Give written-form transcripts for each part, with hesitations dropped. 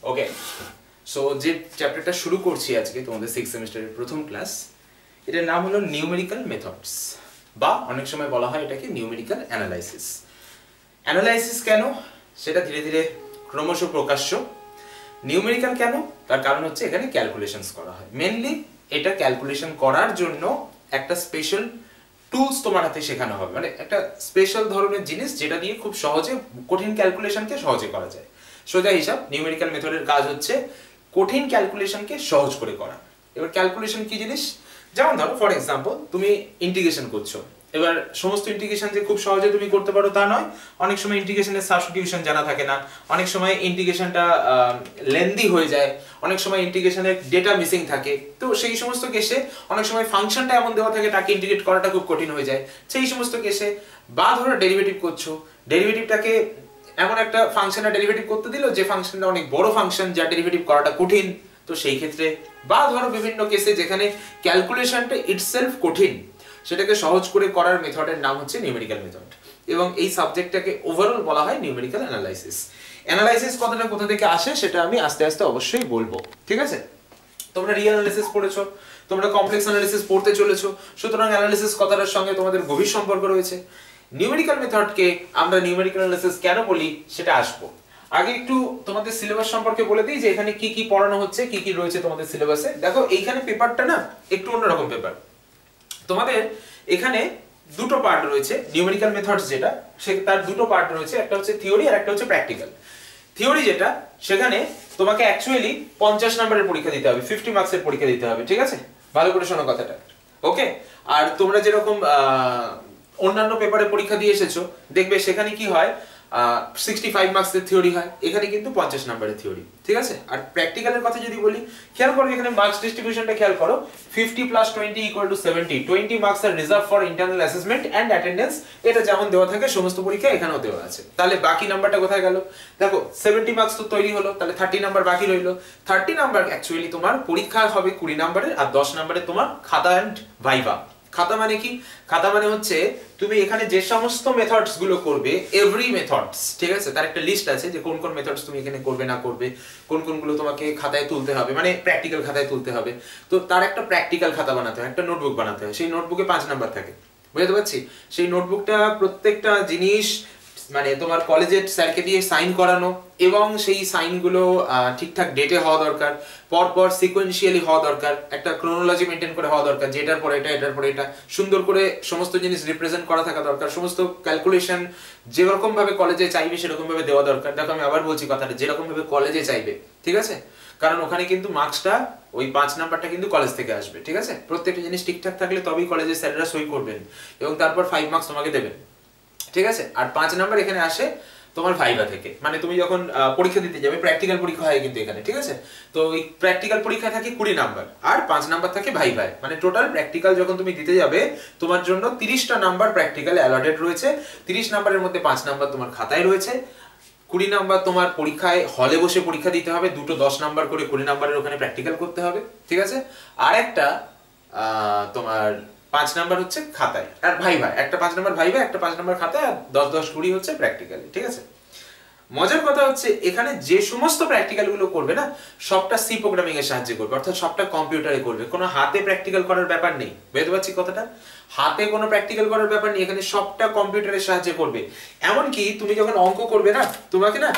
ওকে, so যে চ্যাপ্টারটা শুরু করছি আজকে তোমাদের 6th সেমিস্টারের প্রথম ক্লাস, এটার নাম হলো নিউমেরিক্যাল মেথডস, বা অনেক সময় বলা হয় এটাকে নিউমেরিক্যাল অ্যানালাইসিস। অ্যানালাইসিস কেন সেটা ধীরে ধীরে ক্রমশ প্রকাশ্য। নিউমেরিক্যাল কেন, তার কারণ হচ্ছে এখানে ক্যালকুলেশনস করা হয়। মেনলি এটা ক্যালকুলেশন করার জন্য একটা স্পেশাল টুলস তোমার হাতে শেখানো হবে, মানে একটা স্পেশাল ধরনের জিনিস যেটা দিয়ে খুব সহজে কঠিন ক্যালকুলেশনকে সহজে করা যায়। সোজা হিসাব, নিউমেরিক্যাল মেথডের কাজ হচ্ছে কঠিন ক্যালকুলেশনকে সহজ করে করা। এবার ক্যালকুলেশন কি জিনিস, যেমন ধরো ফর এক্সাম্পল তুমি ইন্টিগ্রেশন করছো। এবার সমস্ত ইন্টিগ্রেশন যে খুব সহজে তুমি করতে পারো তা নয়, অনেক সময় ইন্টিগ্রেশনের সাবস্টিটিউশন জানা থাকে না, অনেক সময় ইন্টিগ্রেশনটা লেন্দি হয়ে যায়, অনেক সময় ইন্টিগ্রেশনের ডেটা মিসিং থাকে। তো সেই সমস্ত কেসে অনেক সময় ফাংশনটা এমন দেওয়া থাকে তাকে ইন্টিগ্রেট করাটা খুব কঠিন হয়ে যায়। সেই সমস্ত কেসে, বা ধরো ডেরিভেটিভ করছো, ডেরিভেটিভটাকে এমন একটা ফাংশনের ডেরিভেটিভ করতে দিল যে ফাংশনটা অনেক বড় ফাংশন, যা ডেরিভেটিভ করাটা কঠিন, তো সেই ক্ষেত্রে, বা ধরো বিভিন্ন কেসে যেখানে ক্যালকুলেশনটা ইটসেলফ কঠিন, সেটাকে সহজ করে করার মেথডের নাম হচ্ছে নিউমেরিক্যাল মেথড। এবং এই সাবজেক্টটাকে ওভারঅল বলা হয় নিউমেরিক্যাল অ্যানালাইসিস। অ্যানালাইসিস কথাটা কোথা থেকে আসে সেটা আমি আস্তে আস্তে অবশ্যই বলবো, ঠিক আছে? তোমরা রি অ্যানালিসিস পড়েছো, তোমরা কমপ্লেক্স অ্যানালিসিস পড়তে চলেছো, সুতরাং অ্যানালিসিস কথাটার সঙ্গে তোমাদের গভীর সম্পর্ক রয়েছে। নিউমেরিক্যাল মেথডকে আমরা নিউমেরিক্যাল অ্যানালিসিস কেন বলি সেটা আসবো। আগে একটু তোমাদের সিলেবাস সম্পর্কে বলে দিই যে এখানে কি কি পড়ানো হচ্ছে, কি কি রয়েছে তোমাদের সিলেবাসে। দেখো এইখানে পেপারটা না একটু অন্যরকম পেপার। তোমাদের এখানে দুটো পার্ট রয়েছে, নিউমেরিক্যাল মেথডস যেটা, তার দুটো পার্ট রয়েছে, একটা হচ্ছে থিওরি আর একটা হচ্ছে প্র্যাকটিক্যাল। থিওরি যেটা, সেখানে তোমাকে অ্যাকচুয়ালি 50 নম্বরের পরীক্ষা দিতে হবে, 50 মার্কসের পরীক্ষা দিতে হবে, ঠিক আছে? ভালো করে শোনো কথাটা, ওকে? আর তোমরা যেরকম অন্যান্য পেপারে পরীক্ষা দিয়ে এসেছো, দেখবে সেখানে কি হয়, 65 মার্কসের থিওরি হয়, এখানে কিন্তু 50 নম্বরের থিওরি, ঠিক আছে? আর প্র্যাকটিক্যালের কথা যদি বলি, খেয়াল করো এখানে মার্কস ডিস্ট্রিবিউশনটা খেয়াল করো, 50 + 20 = 70, 20 মার্কস আর reserve for internal assessment and attendance. এটা যেমন দেওয়া থাকে সমস্ত পরীক্ষা এখানেও দেওয়া আছে। তাহলে বাকি নাম্বারটা কোথায় গেল? দেখো 70 মার্কস তো তৈরি হলো, তাহলে 30 নাম্বার বাকি রইলো। 30 নাম্বার অ্যাকচুয়ালি তোমার পরীক্ষা হবে 20 নাম্বারের, আর 10 নাম্বারে তোমার খাতা এন্ড ভাইভা। খাতা মানে কি? খাতা মানে হচ্ছে তুমি এখানে যে সমস্ত মেথডস গুলো করবে, এভরি মেথডস, ঠিক আছে, তার একটা লিস্ট আছে যে কোন কোন মেথডস তুমি এখানে করবে না করবে, কোন কোনগুলো তোমাকে খাতায় তুলতে হবে, মানে প্র্যাকটিক্যাল খাতায় তুলতে হবে। তো তার একটা প্র্যাকটিক্যাল খাতা বানাতে হয়, একটা নোটবুক বানাতে হয়। সেই নোটবুকে 5 নাম্বার থাকে, বুঝতে পারছি? সেই নোটবুকটা প্রত্যেকটা জিনিস মানে তোমার কলেজের স্যারকে দিয়ে সাইন করানো, এবং সেই সাইনগুলো ঠিকঠাক ডেটে হওয়া দরকার, পরপর সিকোয়েন্সিয়ালি হওয়া দরকার, একটা ক্রোনোলজি মেনটেন করে হওয়া দরকার, যে এটার পরে এটা, এটার পরে এটা, সুন্দর করে সমস্ত জিনিস রিপ্রেজেন্ট করা থাকা দরকার, সমস্ত ক্যালকুলেশন যেরকম ভাবে কলেজে চাইবে সেরকম ভাবে দেওয়া দরকার। দেখো আমি আবার বলছি কথাটা, যেরকম ভাবে কলেজে চাইবে, ঠিক আছে? কারণ ওখানে কিন্তু মার্কসটা, ওই 5 নাম্বারটা কিন্তু কলেজ থেকে আসবে, ঠিক আছে? প্রত্যেকটা জিনিস ঠিকঠাক থাকলে তবেই কলেজের স্যাররা সই করবেন, এবং তারপর 5 মার্কস তোমাকে দেবেন, ঠিক আছে? আর 5 নাম্বার এখানে আসে তোমার ভাইভা থেকে, মানে তুমি যখন পরীক্ষা দিতে যাবে, প্র্যাকটিক্যাল পরীক্ষা হয় কিন্তু এখানে, ঠিক আছে? তো এই প্র্যাকটিক্যাল পরীক্ষা থাকে 20 নাম্বার, আর 5 নাম্বার থাকে ভাইভায়। মানে টোটাল প্র্যাকটিক্যাল যখন তুমি দিতে যাবে, তোমার জন্য 30টা নাম্বার প্র্যাকটিক্যালে অ্যালটেড রয়েছে। 30 নাম্বারের মধ্যে 5 নাম্বার তোমার খাতায় রয়েছে, 20 নাম্বার তোমার পরীক্ষায় হলে বসে পরীক্ষা দিতে হবে, দুটো 10 নাম্বার করে 20 নাম্বারের ওখানে প্র্যাকটিক্যাল করতে হবে, ঠিক আছে? আর একটা তোমার 5 নাম্বার হচ্ছে খাতায়, আর ভাইভা একটা 5 নাম্বার ভাইভা, একটা 5 নাম্বার খাতায়, আর 10-10-20 হচ্ছে প্র্যাকটিক্যালি, ঠিক আছে? মজার কথা হচ্ছে এখানে যে সমস্ত প্র্যাকটিক্যাল গুলো করবে না, সবটা সি প্রোগ্রামিং এর সাহায্যে করবে, অর্থাৎ সবটা কম্পিউটারে করবে, কোনো হাতে প্র্যাকটিক্যাল করার ব্যাপার নেই। বুঝতে পারছি কথাটা? হাতে কোনো প্র্যাকটিক্যাল করার ব্যাপার নেই, এখানে সবটা কম্পিউটারের সাহায্যে করবে। এমনকি তুমি যখন অঙ্ক করবে না, তোমাকে না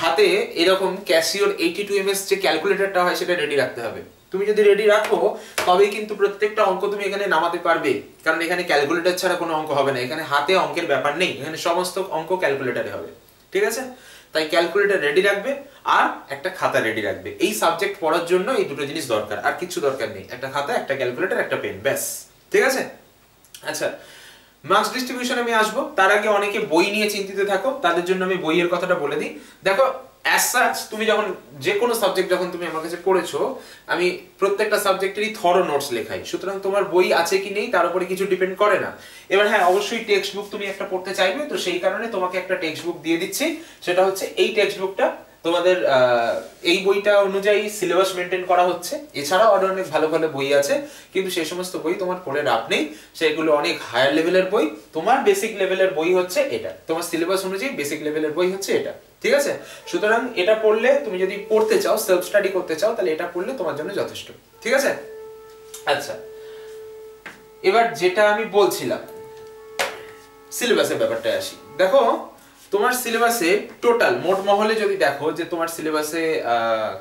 হাতে এরকম ক্যাসিওর 82MS যে ক্যালকুলেটরটা হয় সেটা রেডি রাখতে হবে। তুমি যদি রেডি রাখো তবেই কিন্তু প্রত্যেকটা অঙ্ক তুমি এখানে নামাতে পারবে, কারণ এখানে ক্যালকুলেটর ছাড়া কোনো অঙ্ক হবে না। এখানে হাতে অঙ্কের ব্যাপার নেই, এখানে সমস্ত অঙ্ক ক্যালকুলেটরে হবে, ঠিক আছে? তাই ক্যালকুলেটর রেডি রাখবে, আর একটা খাতা রেডি রাখবে। এই সাবজেক্ট পড়ার জন্য এই দুটো জিনিস দরকার, আর কিছু দরকার নেই। একটা খাতা, একটা ক্যালকুলেটর, একটা পেন, ব্যাস, ঠিক আছে? আচ্ছা, মার্কস ডিস্ট্রিবিউশন আমি আসবো, তার আগে অনেকে বই নিয়ে চিন্তিত থাকো, তাদের জন্য আমি বইয়ের কথাটা বলে দিই। দেখো অ্যাজ সাচ তুমি যখন যে কোনো সাবজেক্ট যখন তুমি আমার কাছে পড়েছো, আমি প্রত্যেকটা সাবজেক্টেরই থরো নোটস লেখাই, সুতরাং তোমার বই আছে কি নেই তার উপরে কিছু ডিপেন্ড করে না। এবার হ্যাঁ, অবশ্যই টেক্সট বুক তুমি একটা পড়তে চাইবে, তো সেই কারণে তোমাকে একটা টেক্সট বুক দিয়ে দিচ্ছি। সেটা হচ্ছে এই টেক্সট বুকটা, তোমাদের এই বইটা অনুযায়ী সিলেবাস মেনটেন করা হচ্ছে। এছাড়াও আরো অনেক ভালো ভালো বই আছে, কিন্তু সেই সমস্ত বই তোমার পড়ে লাভ নেই, সেগুলো অনেক হায়ার লেভেলের বই। তোমার বেসিক লেভেলের বই হচ্ছে এটা, তোমার সিলেবাস অনুযায়ী বেসিক লেভেলের বই হচ্ছে এটা, ঠিক আছে? সুতরাং এটা পড়লে তুমি যদি পড়তে চাও, সেলফ স্টাডি করতে চাও, তাহলে এটা পড়লে তোমার জন্য যথেষ্ট। ঠিক আছে? আচ্ছা, এবার যেটা আমি বলছিলাম সিলেবাসের ব্যাপারটা আসি। দেখো তোমার সিলেবাসে টোটাল মোট মহলে যদি দেখো যে তোমার সিলেবাসে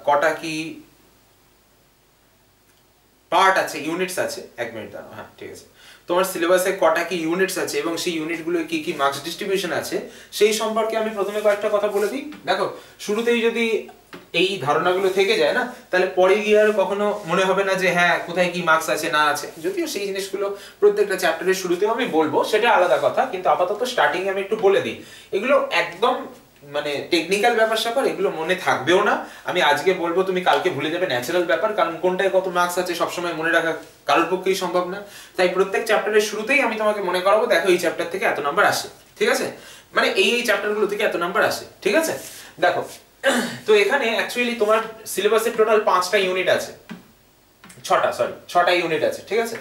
কটা কি পার্ট আছে, ইউনিটস আছে, এক মিনিট দাঁড়াও, হ্যাঁ ঠিক আছে, তোমার সিলেবাসে কটা কি ইউনিটস আছে এবং সেই ইউনিটগুলো কি কি মার্কস ডিস্ট্রিবিউশন আছে সেই সম্পর্কে আমি প্রথমে কয়েকটা কথা বলে দিই। দেখো শুরুতেই যদি এই ধারণাগুলো থেকে যায় না, তাহলে পরে গিয়ে আর কখনো মনে হবে না যে হ্যাঁ কোথায় কি মার্কস আছে না আছে। যদিও সেই জিনিসগুলো প্রত্যেকটা চ্যাপ্টারের শুরুতেও আমি বলবো, সেটা আলাদা কথা, কিন্তু আপাতত স্টার্টিং আমি একটু বলে দিই। এগুলো একদম মানে টেকনিক্যাল ব্যাপার স্যাপার, এগুলো মনে থাকবেও না। আমি আজকে বলবো, তুমি কালকে ভুলে যাবে, ন্যাচারাল ব্যাপার, কারণ কোনটায় কত মার্কস আছে সবসময় মনে রাখা কারোর পক্ষেই সম্ভব না। তাই প্রত্যেক চ্যাপ্টারের শুরুতেই আমি তোমাকে মনে করাবো, দেখো এই চ্যাপ্টার থেকে এত নাম্বার আসে, ঠিক আছে, মানে এই চ্যাপ্টারগুলো থেকে এত নাম্বার আসে, ঠিক আছে। দেখো তো এখানে অ্যাকচুয়ালি তোমার সিলেবাসের টোটাল 5টা ইউনিট আছে, 6টা ইউনিট আছে, ঠিক আছে।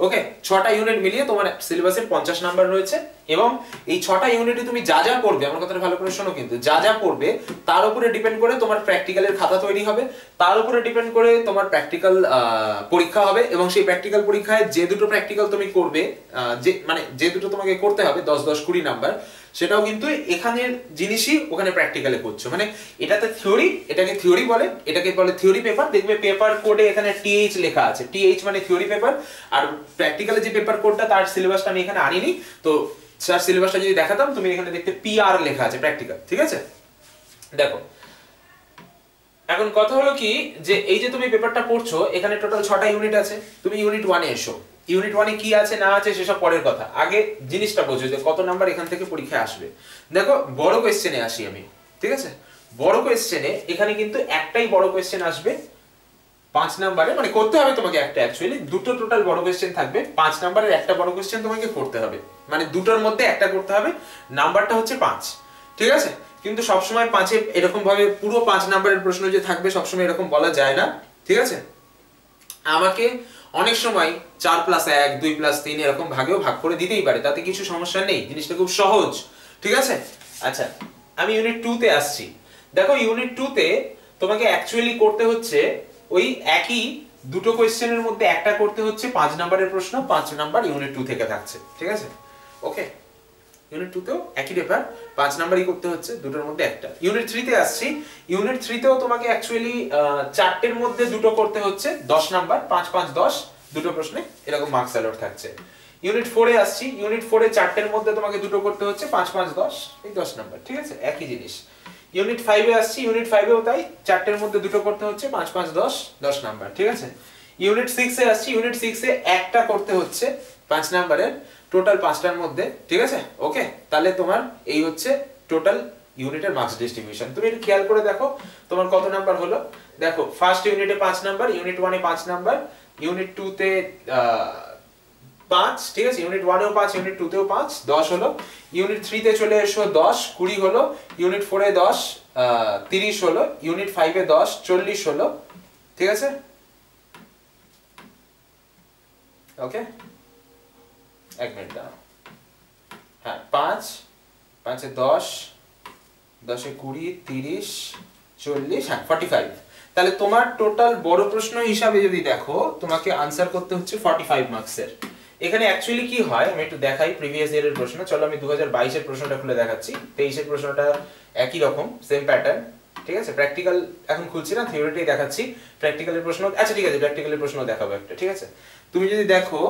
ওকে, 6টা ইউনিট মিলিয়ে তোমার সিলেবাসের 50 নাম্বার রয়েছে এবং এই 6টা ইউনিটে তুমি যা যা পড়বে, আমার কথাটা ভালো করে শোনো কিন্তু, যা যা পড়বে তার উপরে ডিপেন্ড করে তোমার প্র্যাকটিক্যালের খাতা তৈরি হবে, তার উপরে ডিপেন্ড করে তোমার প্র্যাকটিক্যাল পরীক্ষা হবে এবং সেই প্র্যাকটিক্যাল পরীক্ষায় যে দুটো প্র্যাকটিক্যাল তুমি করবে, যে দুটো তোমাকে করতে হবে 10-10-20 নাম্বার, সেটাও কিন্তু এখানের জিনিসই ওখানে প্র্যাকটিক্যালে করছো। মানে এটাতে থিওরি, এটাকে থিওরি বলে, এটাকে বলে থিওরি পেপার। দেখবে পেপার কোডে এখানে টিএইচ লেখা আছে, টিএইচ মানে থিওরি পেপার। আর প্র্যাকটিক্যালে যে পেপার কোডটা, তার সিলেবাসটা আমি এখানে আনিনি, তো স্যার সিলেবাসটা যদি দেখাতাম, তুমি এখানে দেখতে পিআর লেখা আছে, প্র্যাকটিক্যাল, ঠিক আছে। দেখো এখন কথা হলো কি, যে এই যে তুমি পেপারটা পড়ছো, এখানে টোটাল 6টা ইউনিট আছে। তুমি ইউনিট 1-এ এসো, ইউনিট 1-এ কি আছে না আছে সেসব পরের কথা, আগে জিনিসটা বোঝো যে কত নাম্বার এখান থেকে পরীক্ষায় আসবে। দেখো বড় কোয়েশ্চেনে আসি আমি, ঠিক আছে। বড় কোয়েশ্চেনে এখানে কিন্তু একটাই বড় কোয়েশ্চেন আসবে 5 নাম্বারে, মানে করতে হবে তোমাকে একটা, অ্যাকচুয়ালি দুটো টোটাল বড় কোয়েশ্চেন থাকবে, 5 নাম্বারের একটা বড় কোয়েশ্চেন তোমাকে করতে হবে, মানে দুটোর মধ্যে একটা করতে হবে, নাম্বারটা হচ্ছে 5, ঠিক আছে। কিন্তু সবসময় 5-এ এরকম ভাবে পুরো 5 নাম্বারের প্রশ্ন যে থাকবে সবসময় এরকম বলা যায় না, ঠিক আছে। আমাকে অনেক সময় 4+1, 2+3 এরকম ভাগেও ভাগ করে দিতেই পারে, তাতে কিছু সমস্যা নেই, জিনিসটা খুব সহজ, ঠিক আছে। আচ্ছা, আমি ইউনিট 2-তে আসছি। দেখো ইউনিট 2-তে তোমাকে অ্যাকচুয়ালি করতে হচ্ছে ওই একই দুটো কোয়েশ্চেনের মধ্যে একটা করতে হচ্ছে 5 নাম্বারের প্রশ্ন, 5 নাম্বার ইউনিট 2 থেকে থাকছে, ঠিক আছে। ওকে, ইউনিট 2-তেও একই ব্যাপার, 5 নাম্বারই করতে হচ্ছে, দুটোর মধ্যে একটা। ইউনিট 3-তে আসছি। ইউনিট 3-তেও তোমাকে অ্যাকচুয়ালি 4টের মধ্যে দুটো করতে হচ্ছে, 10 নাম্বার, 5-5-10 দুটো প্রশ্নে, এরকম মার্কস অ্যালট থাকছে। ইউনিট 4-এ আসছি। ইউনিট 4-এ 4টের মধ্যে তোমাকে দুটো করতে হচ্ছে, 5-5-10 এই 10 নাম্বার, ঠিক আছে, একই জিনিস। ইউনিট 5-এ আসছি। ইউনিট 5-এও তাই, 4টের মধ্যে দুটো করতে হচ্ছে, 5-5-10 নাম্বার, ঠিক আছে। ইউনিট 6-এ আসছি। ইউনিট 6-এ একটা করতে হচ্ছে 5 নাম্বারের, টোটাল 5টার মধ্যে, ঠিক আছে। ওকে, তাহলে তোমার এই হচ্ছে টোটাল ইউনিটের মার্কস ডিস্ট্রিবিউশন। তুমি একটু খেয়াল করে দেখো তোমার কত নাম্বার হলো। দেখো ফার্স্ট ইউনিটে 5 নাম্বার, ইউনিট 1-এ 5 নাম্বার, ইউনিট 2-তে 5, ঠিক আছে। ইউনিট 1-এও 5, ইউনিট 2-তেও 5, 10 হলো। ইউনিট 3-তে চলে এসো, 10 20 হলো। ইউনিট 4-এ 10 30 হলো। ইউনিট 5-এ 10 40 হলো, ঠিক আছে। ওকে, এক মিনিট দাঁড়াও, হ্যাঁ 5-5-এ 10 10-এ 20 30 40, হ্যাঁ 45। তাহলে তোমার টোটাল বড় প্রশ্ন হিসাবে যদি দেখো, তোমাকে আনসার করতে হচ্ছে 45 মার্কসের। এখানে অ্যাকচুয়ালি কি হয় আমি একটু দেখাই, প্রিভিয়াস ইয়ারের প্রশ্ন। চলো আমি 2022-এর প্রশ্নটা খুলে দেখাচ্ছি। 23-এর প্রশ্নটা একই রকম, সেম প্যাটার্ন, ঠিক আছে। প্র্যাকটিক্যাল এখন খুলছি না, থিওরিটাই দেখাচ্ছি। প্র্যাকটিক্যালের প্রশ্ন, আচ্ছা ঠিক আছে, প্র্যাকটিক্যালের প্রশ্ন দেখাবো একটা, ঠিক আছে। তুমি যদি দেখো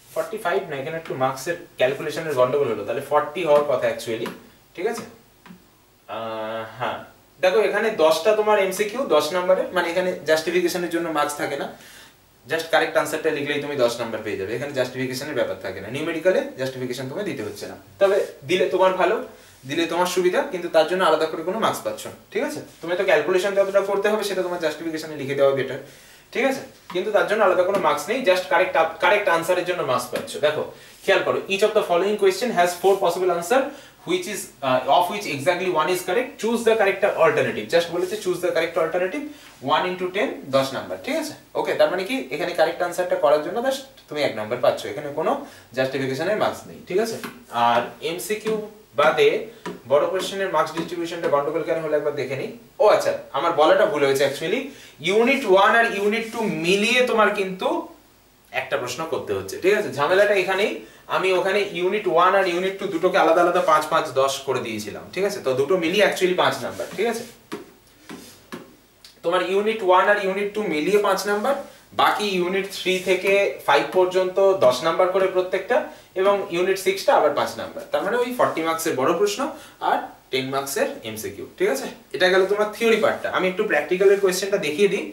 45 না, এখানে একটু মার্কসের ক্যালকুলেশনের গন্ডগোল হলো, তাহলে 40 হওয়ার কথা অ্যাকচুয়ালি, ঠিক আছে। হ্যাঁ দেখো এখানে 10টা তোমার এমসিকিউ 10 নম্বরের, মানে এখানে জাস্টিফিকেশনের জন্য মার্কস থাকে না, জাস্ট কারেক্ট আনসারটা লিখলেই তুমি 10 নাম্বার পেয়ে যাবে, এখানে জাস্টিফিকেশনের ব্যাপার থাকে না। নিউমেরিক্যালে জাস্টিফিকেশন তোমায় দিতে হচ্ছে না, তবে দিলে তোমার ভালো, দিলে তোমার সুবিধা, কিন্তু তার জন্য আলাদা করে কোনো মার্কস পাচ্ছ না, ঠিক আছে। তুমি তো ক্যালকুলেশন যতটা করতে হবে সেটা তোমার জাস্টিফিকেশনে লিখে দেওয়া বেটার, ঠিক আছে, কিন্তু তার জন্য আলাদা কোনো মার্কস নেই, জাস্ট কারেক্ট আনসারের জন্য মার্কস পাচ্ছ। দেখো খেয়াল করো, each of the following question has 4 possible answer which is of which exactly one is correct, choose the correct alternative, just বলেছে choose the correct alternative, 1 into 10 10 number, ঠিক আছে। ওকে, তার মানে কি এখানে কারেক্ট আনসারটা করার জন্য জাস্ট তুমি 1 নাম্বার পাচ্ছ, এখানে কোনো জাস্টিফিকেশনের মার্কস নেই, ঠিক আছে। আর এমসিকিউ বাদে বড় কোশ্চেনের মার্কস ডিস্ট্রিবিউশনটা গন্ডগোল কেন হলো একবার দেখে নিই। ও আচ্ছা, আমার বলাটা ভুল হয়েছে অ্যাকচুয়ালি। ইউনিট 1 আর ইউনিট 2 মিলিয়ে তোমার কিন্তু একটা প্রশ্ন করতে হচ্ছে, ঠিক আছে? ঝামেলাটা এখানেই, আমি ওখানে ইউনিট 1 আর ইউনিট 2 দুটোকে আলাদা আলাদা 5 5 10 করে দিয়েছিলাম, ঠিক আছে? তো দুটো মিলিয়ে অ্যাকচুয়ালি 5 নাম্বার, ঠিক আছে? তোমার ইউনিট 1 আর ইউনিট 2 মিলিয়ে 5 নাম্বার, বাকি ইউনিট 3 থেকে 5 পর্যন্ত 10 নাম্বার করে প্রত্যেকটা, এবং ইউনিট 6টা আবার 5 নাম্বার। তার মানে ওই 40 মার্কসের বড় প্রশ্ন আর 10 মার্কসের এমসিকিউ, ঠিক আছে? এটা গেল তোমার থিওরি পার্টটা। আমি একটু প্র্যাকটিক্যালের কোশ্চেনটা দেখিয়ে দিই।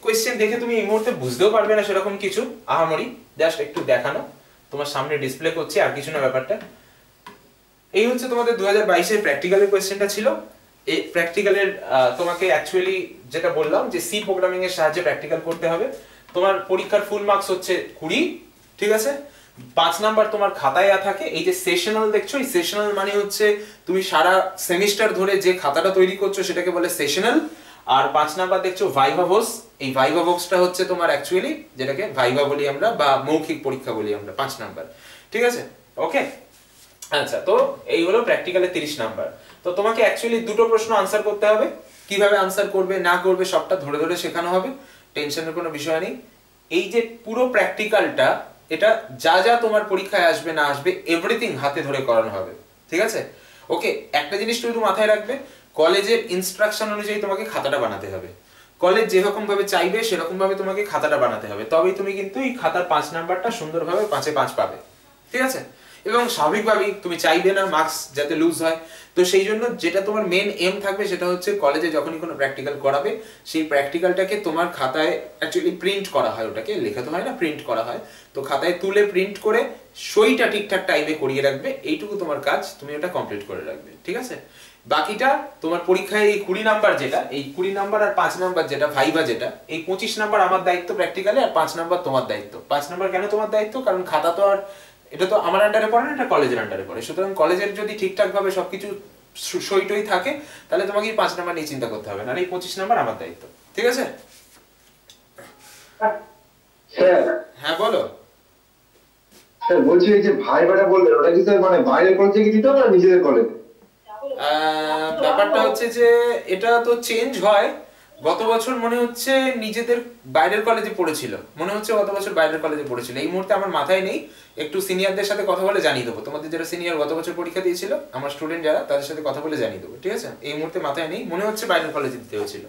কোশ্চেন দেখে তুমি এই মুহূর্তে বুঝতেও পারবে না সেরকম কিছু আহামরি, জাস্ট একটু দেখানো, তোমার সামনে ডিসপ্লে করছি, আর কিছু না ব্যাপারটা। এই হচ্ছে তোমাদের 2022 এর প্র্যাকটিক্যালের কোশ্চেনটা ছিল। এই প্র্যাকটিক্যালের তোমাকে অ্যাকচুয়ালি যেটা বললাম যে সি প্রোগ্রামিং এর সাহায্যে প্র্যাকটিক্যাল করতে হবে। তোমার পরীক্ষার ফুল মার্কস হচ্ছে 20, ঠিক আছে? 5 নাম্বার তোমার খাতায় থাকে। এই যে সেশনাল দেখছো, এই সেশনাল মানে হচ্ছে তুমি সারা সেমিস্টার ধরে যে খাতাটা তৈরি করছো সেটাকে বলে সেশনাল। আর 5 নাম্বার দেখছো ভাইভা ভোস, এই ভাইভা ভোসটা হচ্ছে তোমার অ্যাকচুয়ালি যেটাকে ভাইভা বলি আমরা বা মৌখিক পরীক্ষা বলি আমরা, 5 নাম্বার, ঠিক আছে? ওকে, আচ্ছা, তো এই হলো প্র্যাকটিক্যালে 30 নাম্বার। তো তোমাকে অ্যাকচুয়ালি দুটো প্রশ্ন আনসার করতে হবে। কিভাবে আনসার করবে না করবে সবটা ধরে ধরে শেখানো হবে, টেনশনের কোনো বিষয় নেই। এই যে পুরো প্র্যাকটিক্যালটা, এটা যা যা তোমার পরীক্ষায় আসবে না আসবে এভরিথিং হাতে ধরে করানো হবে, ঠিক আছে? ওকে, একটা জিনিস শুধু মাথায় রাখবে, কলেজের ইনস্ট্রাকশন অনুযায়ী তোমাকে খাতাটা বানাতে হবে। কলেজ যেরকম ভাবে চাইবে সেরকম ভাবে তোমাকে খাতাটা বানাতে হবে, তবেই তুমি কিন্তু এই খাতার 5 নাম্বারটা সুন্দরভাবে 5-এ 5 পাবে, ঠিক আছে? এবং স্বাভাবিকভাবেই তুমি চাইবে না মার্কস যাতে লুজ হয়। তো সেই জন্য যেটা তোমার মেন এম থাকবে সেটা হচ্ছে কলেজে যখনই কোনো প্র্যাকটিক্যাল করাবে সেই প্র্যাকটিক্যালটাকে তোমার খাতায় অ্যাকচুয়ালি প্রিন্ট করা হয়, ওটাকে লেখা তো হয় না, প্রিন্ট করা হয়। তো খাতায় তুলে প্রিন্ট করে সইটা ঠিকঠাক টাইমে করিয়ে রাখবে, এইটুকু তোমার কাজ, তুমি ওটা কমপ্লিট করে রাখবে, ঠিক আছে? বাকিটা তোমার পরীক্ষায় এই 20 নাম্বার যেটা, এই 20 নাম্বার আর 5 নাম্বার যেটা ভাইভা যেটা, এই 25 নাম্বার আমার দায়িত্ব প্র্যাকটিক্যালে, আর 5 নাম্বার তোমার দায়িত্ব। 5 নাম্বার কেন তোমার দায়িত্ব? কারণ খাতা তো আর, এটা তো আমার আন্ডারে পড়ে না, এটা কলেজের আন্ডারে পড়ে। সুতরাং কলেজের যদি ঠিকঠাক ভাবে সবকিছু সইটই থাকে তাহলে তোমাকে 5 নাম্বার নিয়ে চিন্তা করতে হবে না, আর এই 25 নাম্বার আমার দায়িত্ব, ঠিক আছে? হ্যাঁ বলো। স্যার বলছি, এই যে ভাইভাটা বললেন ওটা কি স্যার মানে বাইরের কলেজে কি দিতে হবে না নিজেদের কলেজে? ব্যাপারটা হচ্ছে যে এটা তো চেঞ্জ হয়। গত বছর মনে হচ্ছে নিজেদের বাইরের কলেজে পড়েছিল, মনে হচ্ছে গত বছর বাইরের কলেজে পড়েছিল। এই মুহূর্তে আমার মাথায় নেই, একটু সিনিয়রদের সাথে কথা বলে জানিয়ে দেবো। তোমাদের যারা সিনিয়র গত বছর পরীক্ষা দিয়েছিল, আমার স্টুডেন্ট যারা, তাদের সাথে কথা বলে জানিয়ে দেবো, ঠিক আছে? এই মুহূর্তে মাথায় নেই, মনে হচ্ছে বাইরের কলেজে দিতে হয়েছিল,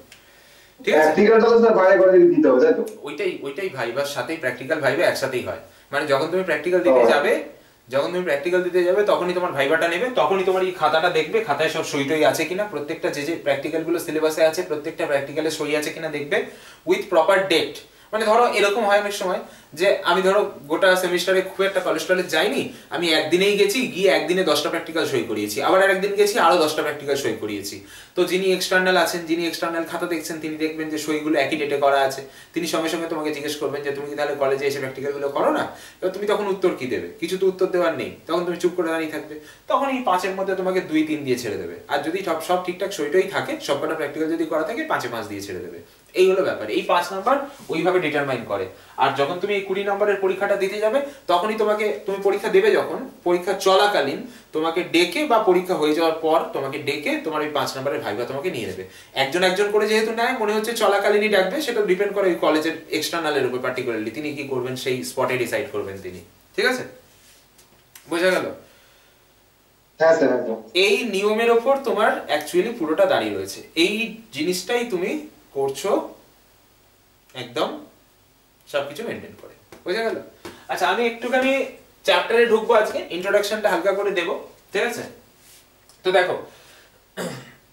ঠিক আছে? প্র্যাকটিক্যালটা তো স্যার বাইরের কলেজে দিতে হবে, তাই তো? ওইটাই ভাইবার সাথেই প্র্যাকটিক্যাল ভাইবা একসাথেই হয়। মানে যখন তুমি প্র্যাকটিক্যাল দিতে যাবে, তখনই তোমার ভাইবাটা নেবে, তখনই তোমার এই খাতাটা দেখবে, খাতায় সব সইটই আছে কিনা, প্রত্যেকটা যে যে প্র্যাকটিক্যাল গুলো সিলেবাসে আছে প্রত্যেকটা প্র্যাকটিক্যালে সই আছে কিনা দেখবে, উইথ প্রপার ডেট। মানে ধরো এরকম হয় অনেক সময় যে আমি ধরো গোটা সেমিস্টারে খুব একটা কলেজ টলেজ যাইনি, আমি একদিনেই গেছি, গিয়ে একদিনে 10টা প্র্যাকটিক্যাল সই করিয়েছি, আবার আরেকদিন গেছি আরো 10টা প্র্যাকটিক্যাল সই করিয়েছি। তো যিনি এক্সটার্নাল আছেন, যিনি এক্সটার্নাল খাতা দেখছেন, তিনি দেখবেন যে সইগুলো একই ডেটে করা আছে, তিনি সঙ্গে সঙ্গে তোমাকে জিজ্ঞেস করবেন যে তুমি কি তাহলে কলেজে এসে প্র্যাকটিক্যাল গুলো করো না? এবার তুমি তখন উত্তর কি দেবে? কিছু তো উত্তর দেওয়ার নেই, তখন তুমি চুপ করে দাঁড়িয়ে থাকবে। তখন এই 5-এর মধ্যে তোমাকে 2-3 দিয়ে ছেড়ে দেবে, আর যদি সব ঠিকঠাক সইটাই থাকে, সবকটা প্র্যাকটিক্যাল যদি করা থাকে, 5-এ 5 দিয়ে ছেড়ে দেবে। এই হলো ব্যাপার। এই 5 নাম্বার ওইভাবে ডিটারমাইন করে। আর যখন তুমি এই 20 নাম্বারের পরীক্ষাটা দিতে যাবে, তখনই তুমি পরীক্ষা দেবে, যখন পরীক্ষা চলাকালীন তোমাকে ডেকে বা পরীক্ষা হয়ে যাওয়ার পর তোমাকে ডেকে তোমার ওই 5 নাম্বারের ভাইবা তোমাকে নিয়ে নেবে। একজন একজন করে যেহেতু নেয়, মনে হচ্ছে চলাকালীনই ডাকবে, সেটা ডিপেন্ড করে ওই কলেজের এক্সটার্নালের উপর, পার্টিকুলারলি তিনি কি করবেন সেই স্পটে ডিসাইড করবেন তিনি, ঠিক আছে? বোঝা গেল? হ্যাঁ স্যার। এই নিয়মের ওপর তোমার অ্যাকচুয়ালি পুরোটা দাঁড়িয়ে রয়েছে। এই জিনিসটাই তুমি করছো একদম সবকিছু মেনটেন করে, বোঝা গেল? আচ্ছা, আমি একটুখানি চ্যাপ্টারে ঢুকবো আজকে, ইন্ট্রোডাকশনটা হালকা করে দেবো, ঠিক আছে? তো দেখো,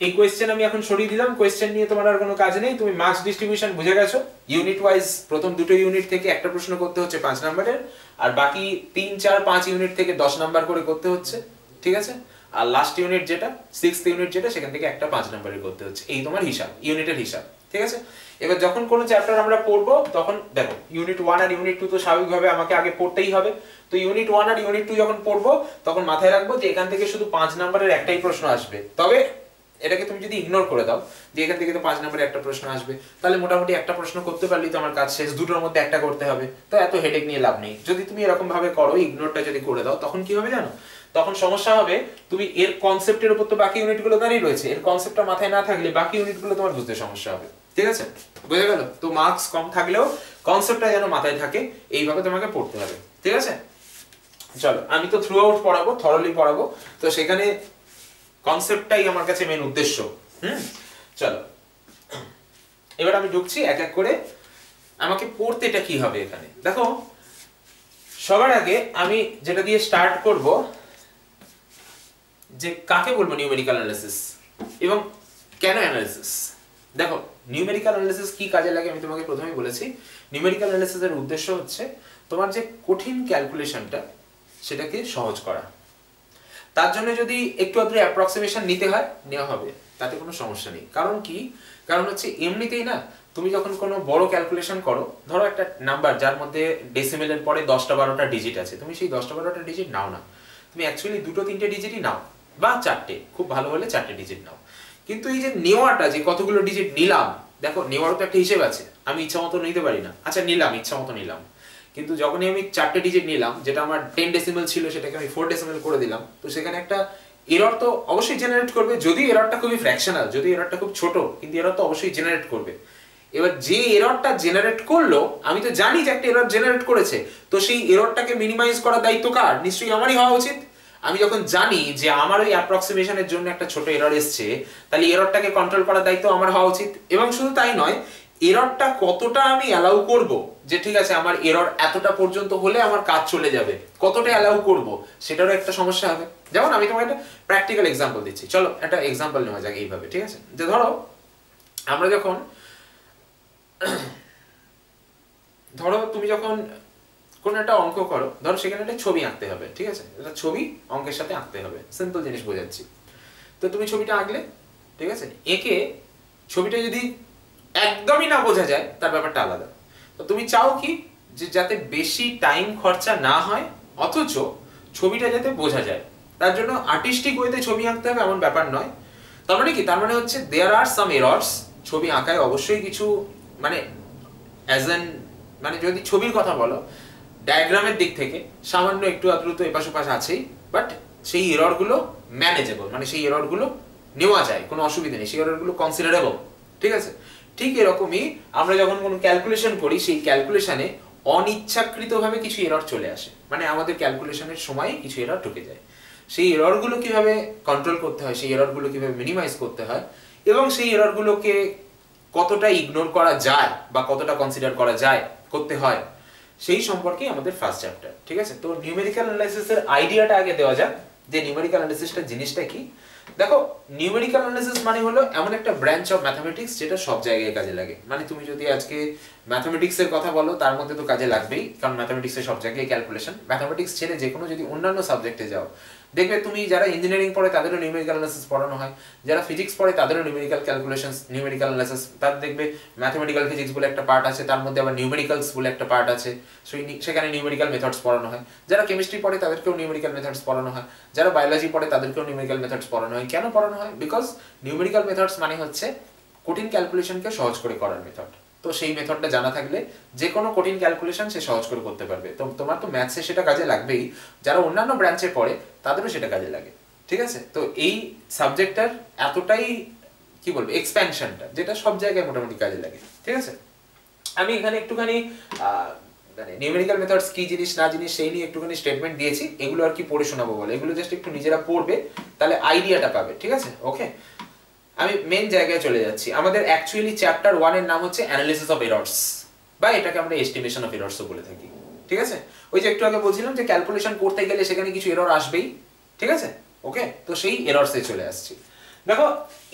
এই কোয়েশ্চেন আমি এখন সরিয়ে দিলাম, কোয়েশ্চেন নিয়ে তোমার আর কোনো কাজ নেই। তুমি মার্কস ডিস্ট্রিবিউশন বুঝে গেছো। ইউনিট ওয়াইজ প্রথম দুটো ইউনিট থেকে একটা প্রশ্ন করতে হচ্ছে 5 নাম্বারের, আর বাকি 3, 4, 5 ইউনিট থেকে 10 নাম্বার করে করতে হচ্ছে, ঠিক আছে? আর লাস্ট ইউনিট যেটা 6th ইউনিট যেটা, সেখান থেকে একটা 5 নাম্বারের করতে হচ্ছে। এই তোমার হিসাব, ইউনিটের হিসাব, ঠিক আছে? এবার যখন কোনো চ্যাপ্টার আমরা পড়বো, তখন দেখো ইউনিট 1 আর ইউনিট 2 তো স্বাভাবিকভাবে আমাকে আগে পড়তেই হবে। তো ইউনিট 1 আর ইউনিট 2 যখন পড়বো, তখন মাথায় রাখবো যে এখান থেকে শুধু 5 নাম্বারের একটাই প্রশ্ন আসবে। তবে এটাকে তুমি যদি ইগনোর করে দাও যে এখান থেকে তো 5 নাম্বারের একটা প্রশ্ন আসবে, তাহলে মোটামুটি একটা প্রশ্ন করতে পারলেই তো আমার কাজ শেষ, দুটোর মধ্যে একটা করতে হবে, তো এত হেডেক নিয়ে লাভ নেই। যদি তুমি এরকম ভাবে করো, ইগনোরটা যদি করে দাও, তখন কি হবে জানো? তখন সমস্যা হবে, তুমি এর কনসেপ্টের উপর তো বাকি ইউনিটগুলো দাঁড়িয়ে রয়েছে, এর কনসেপ্টটা মাথায় না থাকলে বাকি ইউনিটগুলো তোমার বুঝতে সমস্যা হবে। ঠিক আছে, বুঝে গেল? তো মার্কস কম থাকলেও কনসেপ্টটা যেন মাথায় থাকে, এইভাবে তোমাকে পড়তে হবে। ঠিক আছে, চলো আমি তো থ্রু আউট পড়াবো, থরলি পড়াবো, তো সেখানে কনসেপ্টটাই আমার কাছে মেন উদ্দেশ্য। চলো এবার আমি ঢুকছি এক এক করে। আমাকে পড়তেটা কি হবে এখানে দেখো, সবার আগে আমি যেটা দিয়ে স্টার্ট করব, যে কাকে বলবো নিউমেরিক্যাল অ্যানালিসিস এবং কেন অ্যানালিসিস। দেখো নিউমেরিক্যাল অ্যানালিসিস কি কাজে লাগে আমি তোমাকে প্রথমেই বলেছি। নিউমেরিক্যাল অ্যানালিসিসের উদ্দেশ্য হচ্ছে তোমার যে কঠিন ক্যালকুলেশনটা সেটাকে সহজ করা। তার জন্য যদি একটু আধটু অ্যাপ্রক্সিমেশন নিতে হয়, নেওয়া হবে, তাতে কোনো সমস্যা নেই। কারণ কি, কারণ হচ্ছে এমনিতেই না, তুমি যখন কোনো বড় ক্যালকুলেশন করো, ধরো একটা নাম্বার যার মধ্যে ডেসিমেলের পরে 10টা 12টা ডিজিট আছে, তুমি সেই 10টা 12টা ডিজিট নাও না, তুমি অ্যাকচুয়ালি 2-3টে ডিজিটই নাও, বা 4টে, খুব ভালো হলে 4টে ডিজিট নাও। কিন্তু এই যে নেওয়াটা, যে কতগুলো ডিজিট নিলাম, দেখো নেওয়ারও তো একটা হিসেব আছে, আমি ইচ্ছা মতো নিতে পারি না। আচ্ছা নিলাম, ইচ্ছা মতো নিলাম, কিন্তু যখনই আমি 4টে ডিজিট নিলাম, যেটা আমার 10 ডেসিমেল ছিল সেটাকে আমি 4 ডেসিমেল করে দিলাম, তো সেখানে একটা এরর তো অবশ্যই জেনারেট করবে। যদি এররটা খুবই ফ্র্যাকশনাল, যদি এররটা খুব ছোট, কিন্তু এরর তো অবশ্যই জেনারেট করবে। এবার যে এররটা জেনারেট করলো, আমি তো জানি যে একটা এরর জেনারেট করেছে, তো সেই এররটাকে মিনিমাইজ করার দায়িত্ব কার? নিশ্চয়ই আমারই হওয়া উচিত। আমি যখন জানি যে আমার ওই অ্যাপ্রক্সিমেশনের জন্য একটা ছোট এরর এসছে, তাহলে এররটাকে কন্ট্রোল করার দায়িত্ব আমার হওয়া উচিত। এবং শুধু তাই নয়, এররটা কতটা আমি অ্যালাউ করব, যে ঠিক আছে আমার এরর এতটা পর্যন্ত হলে আমার কাজ চলে যাবে, কতটা অ্যালাউ করব, সেটারও একটা সমস্যা হবে। যেমন আমি তোমাকে একটা প্র্যাকটিক্যাল এক্সাম্পল দিচ্ছি, চলো একটা এক্সাম্পল নেওয়া যাক এইভাবে। ঠিক আছে, যে ধরো আমরা যখন, ধরো তুমি যখন কোন একটা অঙ্ক করো, ধরো সেখানে একটা ছবি আঁকতে হবে। ঠিক আছে, একটা ছবি অঙ্কের সাথে আঁকতে হবে, সিম্পল জিনিস বোঝাচ্ছি। তো তুমি ছবিটা আঁকলে, ঠিক আছে, এঁকে ছবিটা যদি একদমই না বোঝা যায়, তার ব্যাপারটা আলাদা। তো তুমি চাও কি, যে যাতে বেশি টাইম খরচা না হয়, অথচ ছবিটা যাতে বোঝা যায়, তার জন্য আর্টিস্টিক ওয়েতে ছবি আঁকতে হবে এমন ব্যাপার নয়। তার মানে কি, তার মানে হচ্ছে দেয়ার আর সাম এরর্স। ছবি আঁকায় অবশ্যই কিছু, মানে অ্যাজ এন, মানে যদি ছবির কথা বলো, ডায়াগ্রামের দিক থেকে সামান্য একটু আদ্রুত এপাশ ওপাশ আছেই, বাট সেই এররগুলো ম্যানেজেবল, মানে সেই এররগুলো নেওয়া যায়, কোনো অসুবিধা নেই, সেই এররগুলো কনসিডারেবল। ঠিক আছে, ঠিক এরকমই আমরা যখন কোনো ক্যালকুলেশন করি, সেই ক্যালকুলেশনে অনিচ্ছাকৃতভাবে কিছু এরর চলে আসে, মানে আমাদের ক্যালকুলেশনের সময় কিছু এরর ঢুকে যায়। সেই এররগুলো কিভাবে কন্ট্রোল করতে হয়, সেই এররগুলো কিভাবে মিনিমাইজ করতে হয়, এবং সেই এররগুলোকে কতটা ইগনোর করা যায় বা কতটা কনসিডার করা যায়, করতে হয়, সেই সম্পর্কে আমাদের ফার্স্ট চ্যাপ্টার। ঠিক আছে, তো নিউমেরিক্যাল অ্যানালাইসিসের আইডিয়াটা আগে দেওয়া যাক, যে নিউমেরিক্যাল অ্যানালাইসিসটা জিনিসটা কি। দেখো নিউমেরিক্যাল অ্যানালিসিস মানে হলো এমন একটা ব্রাঞ্চ অফ ম্যাথমেটিক্স যেটা সব জায়গায় কাজে লাগে। মানে তুমি যদি আজকে ম্যাথমেটিক্সের কথা বলো, তার মধ্যে তো কাজে লাগবেই, কারণ ম্যাথমেটিক্সের সব জায়গায় ক্যালকুলেশন। ম্যাথমেটিক্স ছেড়ে যে কোনো যদি অন্যান্য সাবজেক্টে যাও, দেখবে তুমি যারা ইঞ্জিনিয়ারিং পড়ে তাদেরও নিউমেরিক্যাল অ্যানালিসিস পড়ানো হয়, যারা ফিজিক্স পড়ে তাদেরও নিউমেরিক্যাল ক্যালকুলেশনস, নিউমেরিক্যাল অ্যানালিসিস, তার দেখবে ম্যাথমেটিক্যাল ফিজিক্স বলে একটা পার্ট আছে, তার মধ্যে আবার নিউমেরিক্যালস বলে একটা পার্ট আছে, সেখানে নিউমেরিক্যাল মেথডস পড়ানো হয়। যারা কেমিস্ট্রি পড়ে তাদেরকেও নিউমেরিক্যাল মেথডস পড়ানো হয়, যারা বায়োলজি পড়ে তাদেরকেও নিউমেরিক্যাল মেথডস পড়ানো হয়। কেন পড়ানো হয়? বিকজ নিউমেরিক্যাল মেথডস মানে হচ্ছে কঠিন ক্যালকুলেশনকে সহজ করে করার মেথড। তো সেই মেথডটা জানা থাকলে যে কোনো কঠিন ক্যালকুলেশন সে সহজ করে করতে পারবে। তো তোমার তো ম্যাথসে সেটা কাজে লাগবেই, যারা অন্যান্য ব্রাঞ্চে পড়ে তাদেরও সেটা কাজে লাগে। ঠিক আছে, তো এই সাবজেক্টটার এতটাই কি বলবো এক্সপ্যানশনটা, যেটা সব জায়গায় মোটামুটি কাজে লাগে। ঠিক আছে, আমি এখানে একটুখানি মানে নিউমেরিক্যাল মেথডস কি জিনিস না জিনিস সেই নিয়ে একটুখানি স্টেটমেন্ট দিয়েছি, এগুলো আর কি পড়ে শোনাবো বলে, এগুলো জাস্ট একটু নিজেরা পড়বে, তাহলে আইডিয়াটা পাবে। ঠিক আছে, ওকে, আমি মেন জায়গায় চলে যাচ্ছি। আমাদের অ্যাকচুয়ালি চ্যাপ্টার 1 এর নাম হচ্ছে অ্যানালিসিস অফ এরর্স, বা এটাকে আমরা এস্টিমেশন অফ এরর্সও বলে থাকি। ঠিক আছে, ওই যে একটু আগে বলছিলাম যে ক্যালকুলেশন করতে গেলে সেখানে কিছু এরর আসবেই। ঠিক আছে, ওকে, তো সেই এরর্সে চলে আসছি। দেখো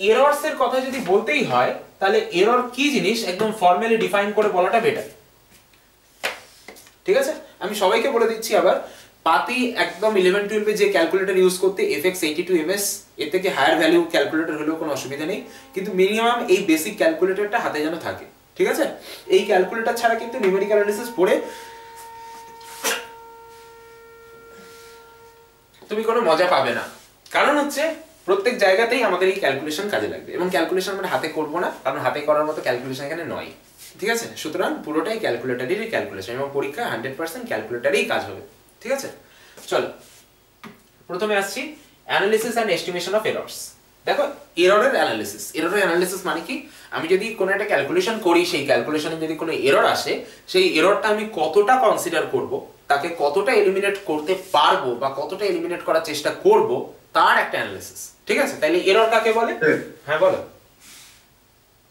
এরর্স এর কথা যদি বলতেই হয়, তাহলে এরর কি জিনিস একদম ফর্মালি ডিফাইন করে বলাটা বেটার। ঠিক আছে, আমি সবাইকে বলে দিচ্ছি আবার, পাতি একদম 11-12 যে ক্যালকুলেটর ইউজ করতে FX82MS, এর থেকে হায়ার ভ্যালু ক্যালকুলেটর হলেও কোনো অসুবিধা নেই, কিন্তু মিনিমাম এই বেসিক ক্যালকুলেটরটা হাতে যেন থাকে। ঠিক আছে, এই ক্যালকুলেটর ছাড়া কিন্তু নিউমেরিক্যাল অ্যানালিসিস পড়ে তুমি কোনো মজা পাবে না। কারণ হচ্ছে প্রত্যেক জায়গাতেই আমাদের এই ক্যালকুলেশন কাজে লাগবে, এবং ক্যালকুলেশন আমরা হাতে করবো না, কারণ হাতে করার মতো ক্যালকুলেশন এখানে নয়। ঠিক আছে, সুতরাং পুরোটাই ক্যালকুলেটরেরই ক্যালকুলেশন, এবং পরীক্ষায় 100% ক্যালকুলেটরেই কাজ হবে। ঠিক আছে, চলো প্রথমে আসছি analysis and estimation of errors. দেখো এররের অ্যানালিসিস মানে কি, আমি যদি কোনো একটা ক্যালকুলেশন করি, সেই ক্যালকুলেশনে যদি কোনো এরর আসে, সেই এররটা আমি কতটা কনসিডার করব, তাকে কতটা এলিমিনেট করতে পারবো বা কতটা এলিমিনেট করার চেষ্টা করব, তার একটা অ্যানালিসিস। ঠিক আছে, তাহলে এরর কাকে বলে? হ্যাঁ বলো।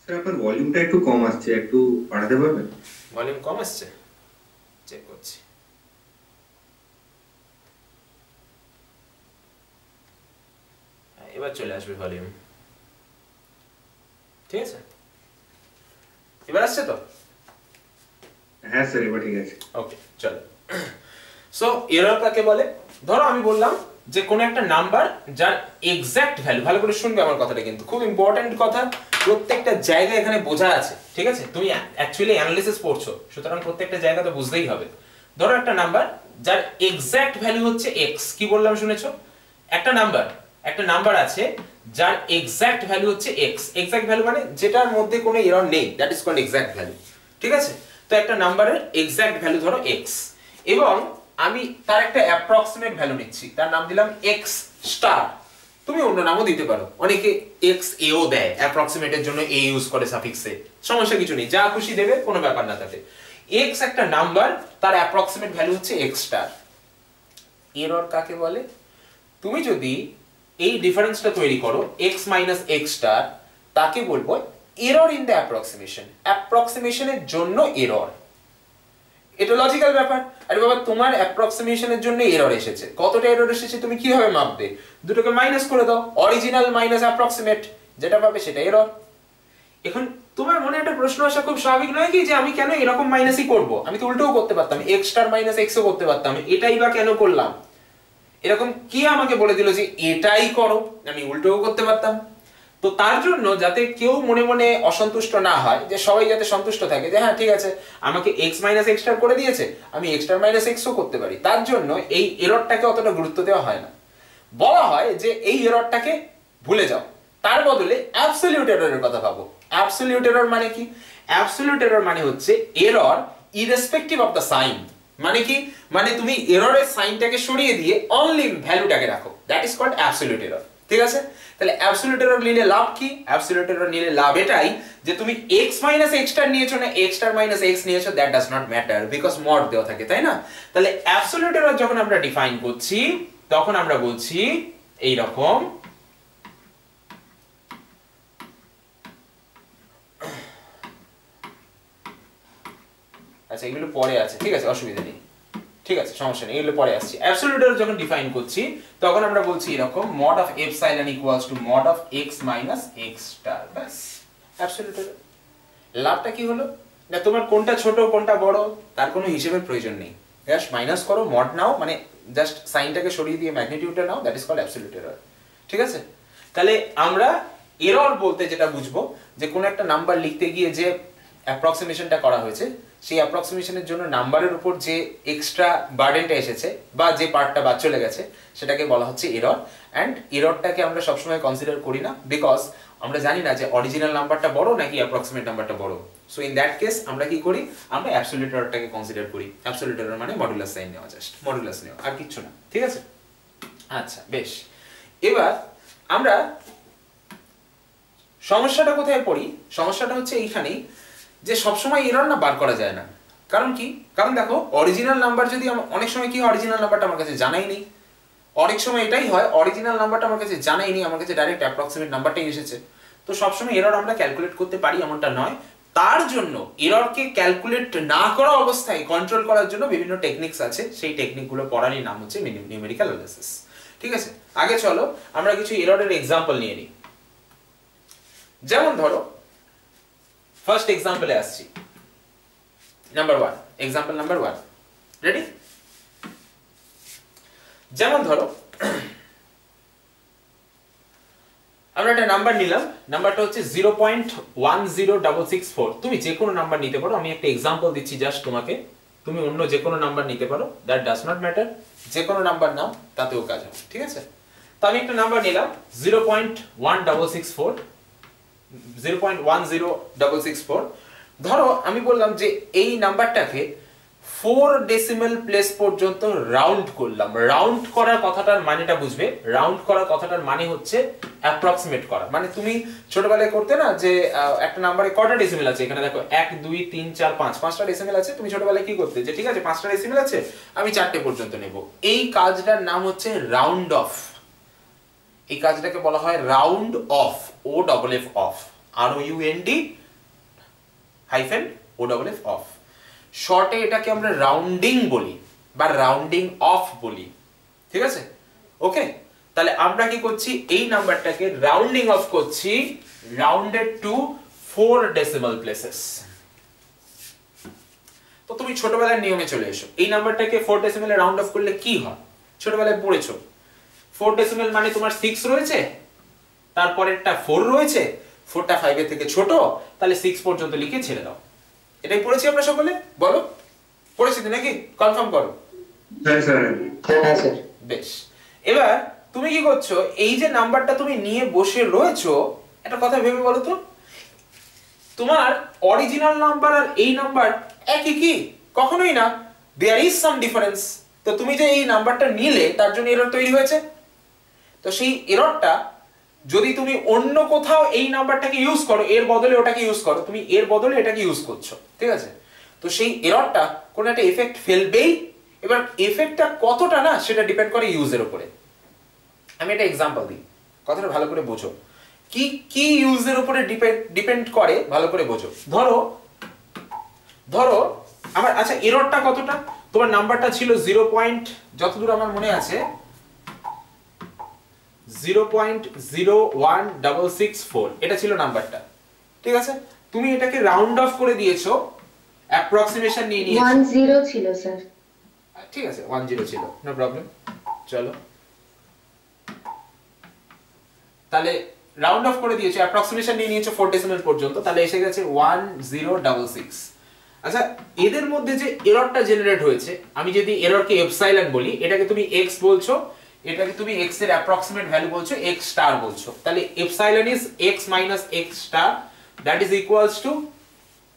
স্যার আপনার ভলিউমটা একটু কম আসছে, একটু বাড়াতে পারবেন? ভলিউম কম আসছে, চেক করছি। এবার চলে আসবে ভলিউম, ঠিক আছে? এবার আসছে তো? হ্যাঁ স্যার এবার ঠিক আছে। ওকে চলো। সো এরর কাকে বলে? ধরো আমি বললাম যে কোন একটা নাম্বার যার এক্সাক্ট ভ্যালু, ভালো করে শুনবে আমার কথাটা, কিন্তু খুব ইম্পর্টেন্ট কথা, প্রত্যেকটা জায়গায় এখানে বোঝা আছে। ঠিক আছে, তুমি অ্যাকচুয়ালি অ্যানালিসিস পড়ছো, সুতরাং প্রত্যেকটা জায়গা তো বুঝতেই হবে। ধরো একটা নাম্বার যার এক্সাক্ট ভ্যালু হচ্ছে x, কি বললাম শুনেছো? একটা নাম্বার আছে যার এক্সাক্ট ভ্যালু হচ্ছে x। এক্সাক্ট ভ্যালু মানে যেটার মধ্যে কোনো এরর নেই, that is called exact value. ঠিক আছে, তো একটা নাম্বারের এক্সাক্ট ভ্যালু ধরো x, এবং আমি তার একটা অ্যাপ্রক্সিমেট ভ্যালু নিচ্ছি, তার নাম দিলাম x স্টার। তুমি অন্য নামও দিতে পারো, অনেকে x a ও দেয়, অ্যাপ্রক্সিমেটের জন্য a ইউজ করে সাফিক্সে, সমস্যা কিছু নেই, যা খুশি দেবে, কোনো ব্যাপার না তাতে। x একটা নাম্বার, তার অ্যাপ্রক্সিমেট ভ্যালু হচ্ছে x স্টার। এরর কাকে বলে? তুমি যদি এই ডিফারেন্সটা তৈরি করো x মাইনাস x স্টার, তাকে বলবো এরর ইন দ্য অ্যাপ্রক্সিমেশন। অ্যাপ্রক্সিমেশনের জন্য এরর, এটা লজিক্যাল ব্যাপার। আরে বাবা, তোমার অ্যাপ্রক্সিমেশনের জন্য এরর এসেছে, কতটা এরর এসেছে তুমি কিভাবে মাপবে? দুটোকে মাইনাস করে দাও, অরিজিনাল মাইনাস অ্যাপ্রক্সিমেট, যেটা পাবে সেটা এরর। এখন তোমার মনে একটা প্রশ্ন আসা খুব স্বাভাবিক নয় কি, যে আমি কেন এরকম মাইনাসই করব? আমি তো উল্টোও করতে পারতাম, x স্টার মাইনাস x ও করতে পারতাম, এটাই বা কেন করলাম? এরকম কি আমাকে বলে দিল যে এটাই করো? আমি উল্টোও করতে পারতাম। তো তার জন্য যাতে কেউ মনে মনে অসন্তুষ্ট না হয়, যে সবাই যাতে সন্তুষ্ট থাকে যে হ্যাঁ ঠিক আছে, আমাকে x মাইনাস x স্টার করে দিয়েছে, আমি x স্টার মাইনাস x ও করতে পারি, তার জন্য এই এররটাকে অতটা গুরুত্ব দেওয়া হয় না। বলা হয় যে এই এররটাকে ভুলে যাও, তার বদলে অ্যাবসলিউট এররের কথা ভাবো। অ্যাবসলিউট এরর মানে কি? অ্যাবসলিউট এরর মানে হচ্ছে error irrespective of the sign. মানে কি? মানে তুমি এররের সাইনটাকে সরিয়ে দিয়ে অনলি ভ্যালুটাকে রাখো, that is called absolute error. ঠিক আছে, তাহলে অ্যাবসলিউট এরর নিলে লাভ কি? অ্যাবসলিউট এরর নিলে লাভ এটাই যে তুমি x মাইনাস x স্টার নিয়েছো না x স্টার মাইনাস x নিয়েছো, that does not matter, because mod দেওয়া থাকে, তাই না? তাহলে অ্যাবসলিউট এরর যখন আমরা ডিফাইন করছি, তখন আমরা বলছি এই রকম, আচ্ছা এগুলো পরে আছে, ঠিক আছে অসুবিধা নেই, ঠিক আছে সমস্যা নেই, এগুলো পরে আসছি। অ্যাবসলিউট এরর যখন ডিফাইন করছি, তখন আমরা বলছি এরকম, mod of epsilon equals to mod of x minus x star, bus absolute error. লাভটা কি হলো? না তোমার কোনটা ছোট কোনটা বড় তার কোনো হিসেবের প্রয়োজন নেই, জাস্ট মাইনাস করো, মড নাও, মানে জাস্ট সাইনটাকে সরিয়ে দিয়ে ম্যাগনিটিউডটা নাও, that is called absolute error. ঠিক আছে, তাহলে আমরা এরর বলতে যেটা বুঝবো, যে কোন একটা নাম্বার লিখতে গিয়ে যে অ্যাপ্রক্সিমেশনটা করা হয়েছে, সেই অ্যাপ্রক্সিমেশনের জন্য নাম্বারের উপর যে এক্সট্রা বার্ডেনটা এসেছে বা যে পার্টটা বাদ চলে গেছে, সেটাকে বলা হচ্ছে এরর। অ্যান্ড এররটাকে আমরা সবসময় কনসিডার করি না, বিকজ আমরা জানি না যে অরিজিনাল নাম্বারটা বড় নাকি অ্যাপ্রক্সিমেট নাম্বারটা বড়। সো ইন দ্যাট কেস আমরা কি করি? আমরা অ্যাবসলিউট এররটাকে কনসিডার করি। অ্যাবসলিউট এরর মানে মডুলাস সাইন নেওয়া, জাস্ট মডুলাস নেওয়া, আর কিছু না। ঠিক আছে, আচ্ছা বেশ। এবার আমরা সমস্যাটা কোথায় পড়ি? সমস্যাটা হচ্ছে এইখানেই, যে সবসময় এরর না বার করা যায় না। কারণ কি? কারণ দেখো অরিজিনাল নাম্বার যদি অনেক সময় কি অরিজিনাল নাম্বারটা আমার কাছে জানাই নেই, অনেক সময় এটাই হয় অরিজিনাল নাম্বারটা আমার কাছে জানাই নেই, আমার কাছে ডাইরেক্ট অ্যাপ্রক্সিমেট নাম্বারটাই এসেছে। তো সবসময় এরর আমরা ক্যালকুলেট করতে পারি এমনটা নয়, তার জন্য এররকে ক্যালকুলেট না করা অবস্থায় কন্ট্রোল করার জন্য বিভিন্ন টেকনিক্স আছে, সেই টেকনিকগুলো পড়ারই নাম হচ্ছে নিউমেরিক্যাল অ্যানালাইসিস। ঠিক আছে, আগে চলো আমরা কিছু এররের এক্সাম্পল নিয়ে নিই। যেমন ধরো ফার্স্ট এক্সাম্পলে আসছি, নাম্বার 1, এক্সাম্পল নাম্বার 1, রেডি? যেমন ধরো আমরা একটা নাম্বার নিলাম, নাম্বারটা হচ্ছে 0.10664। তুমি যে কোনো নাম্বার নিতে পারো, আমি একটা এক্সাম্পল দিচ্ছি জাস্ট তোমাকে, তুমি অন্য যে কোনো নাম্বার নিতে পারো, দ্যাট ডাজ নট ম্যাটার, যে কোনো নাম্বার নাও তাতেও কাজ হবে। ঠিক আছে, তো আমি একটা নাম্বার নিলাম 0.1664, 0.10664। ধরো আমি বললাম যে এই নাম্বারটাকে 4 ডেসিমেল প্লেস পর্যন্ত রাউন্ড করলাম। রাউন্ড করার কথাটার মানেটা বুঝবে। রাউন্ড করার কথাটার মানে হচ্ছে অ্যাপ্রক্সিমেট করা। মানে তুমি ছোটবেলায় করতে না যে একটা নাম্বারে কয়টা ডেসিমেল আছে, এখানে দেখো 1 2 3 4 5, 5টা ডেসিমেল আছে। তুমি ছোটবেলায় কি করতে যে ঠিক আছে 5টা ডেসিমেল আছে, আমি 4টে পর্যন্ত নেব। এই কাজটার নাম হচ্ছে রাউন্ড অফ। এই কাজটাকে বলা হয় round off, O double F off, ROUND hyphen O double F off. শর্টে এটাকে আমরা রাউন্ডিং বলি বা রাউন্ডিং অফ বলি, ঠিক আছে? ওকে, তাহলে আমরা কি করছি, এই নাম্বারটাকে রাউন্ডিং অফ করছি রাউন্ডেড টু 4 ডেসিমাল প্লেসেস। তো তুমি ছোটবেলার নিয়মে চলে এসো। এই নাম্বারটাকে 4 ডেসিমালে রাউন্ড অফ করলে কি হয় ছোটবেলায় পড়েছো। 4 ডেসিমাল মানে তোমার 6 রয়েছে, তারপরেরটা 4 রয়েছে, 4টা 5 এর থেকে ছোট, তাহলে 6 পর্যন্ত লিখে ছেড়ে দাও। এটাই পড়েছি আমরা সকলে, বলো পড়েছি তো নাকি? কনফার্ম করো। হ্যাঁ স্যার। হ্যাঁ স্যার। বেশ, এবার তুমি কি করছো, এই যে নাম্বারটা তুমি নিয়ে বসে রয়েছো, একটা কথা ভেবে বলো তো, তোমার অরিজিনাল নাম্বার আর এই নাম্বার একই কি? কখনোই না, দেয়ার ইজ সাম ডিফারেন্স। তো তুমি যে এই নাম্বারটা নিলে তার জন্য এরর তৈরি হয়েছে। তো সেই এররটা যদি তুমি অন্য কোথাও এই নাম্বারটাকে ইউজ করো, এর বদলে ওটাকে ইউজ করো, তুমি এর বদলে এটাকে ইউজ করছো, ঠিক আছে? তো সেই এররটা কোন একটা এফেক্ট ফেলবেই। এবার এফেক্টটা কতটা না সেটা ডিপেন্ড করে ইউজের উপরে। আমি একটা এক্সাম্পল দিই, কথাটা ভালো করে বোঝো। কি কি ইউজের উপরে ডিপেন্ড করে ভালো করে বোঝো। ধরো আমার, আচ্ছা এররটা কতটা, তোমার নাম্বারটা ছিল 0. যতদূর আমার মনে আছে 0.01664, এটা ছিল নাম্বারটা, ঠিক আছে? তুমি এটাকে রাউন্ড অফ করে দিয়েছো, অ্যাপ্রক্সিমেশন নিয়ে নিয়েছো। 10 ছিল স্যার। ঠিক আছে 10 ছিল, নো প্রবলেম। চলো, তাহলে রাউন্ড অফ করে দিয়েছো, অ্যাপ্রক্সিমেশন নিয়ে নিয়েছো 4 ডেসিমাল পর্যন্ত, তাহলে এসে গেছে 1066। আচ্ছা, এদের মধ্যে যে এররটা জেনারেট হয়েছে, আমি যদি এররকে এপসাইলন বলি, এটাকে তুমি x বলছো, এটাকে তুমি x এর অ্যাপ্রক্সিমেট ভ্যালু বলছো, x স্টার বলছো, তাহলে epsilon is x minus x star, that is equals to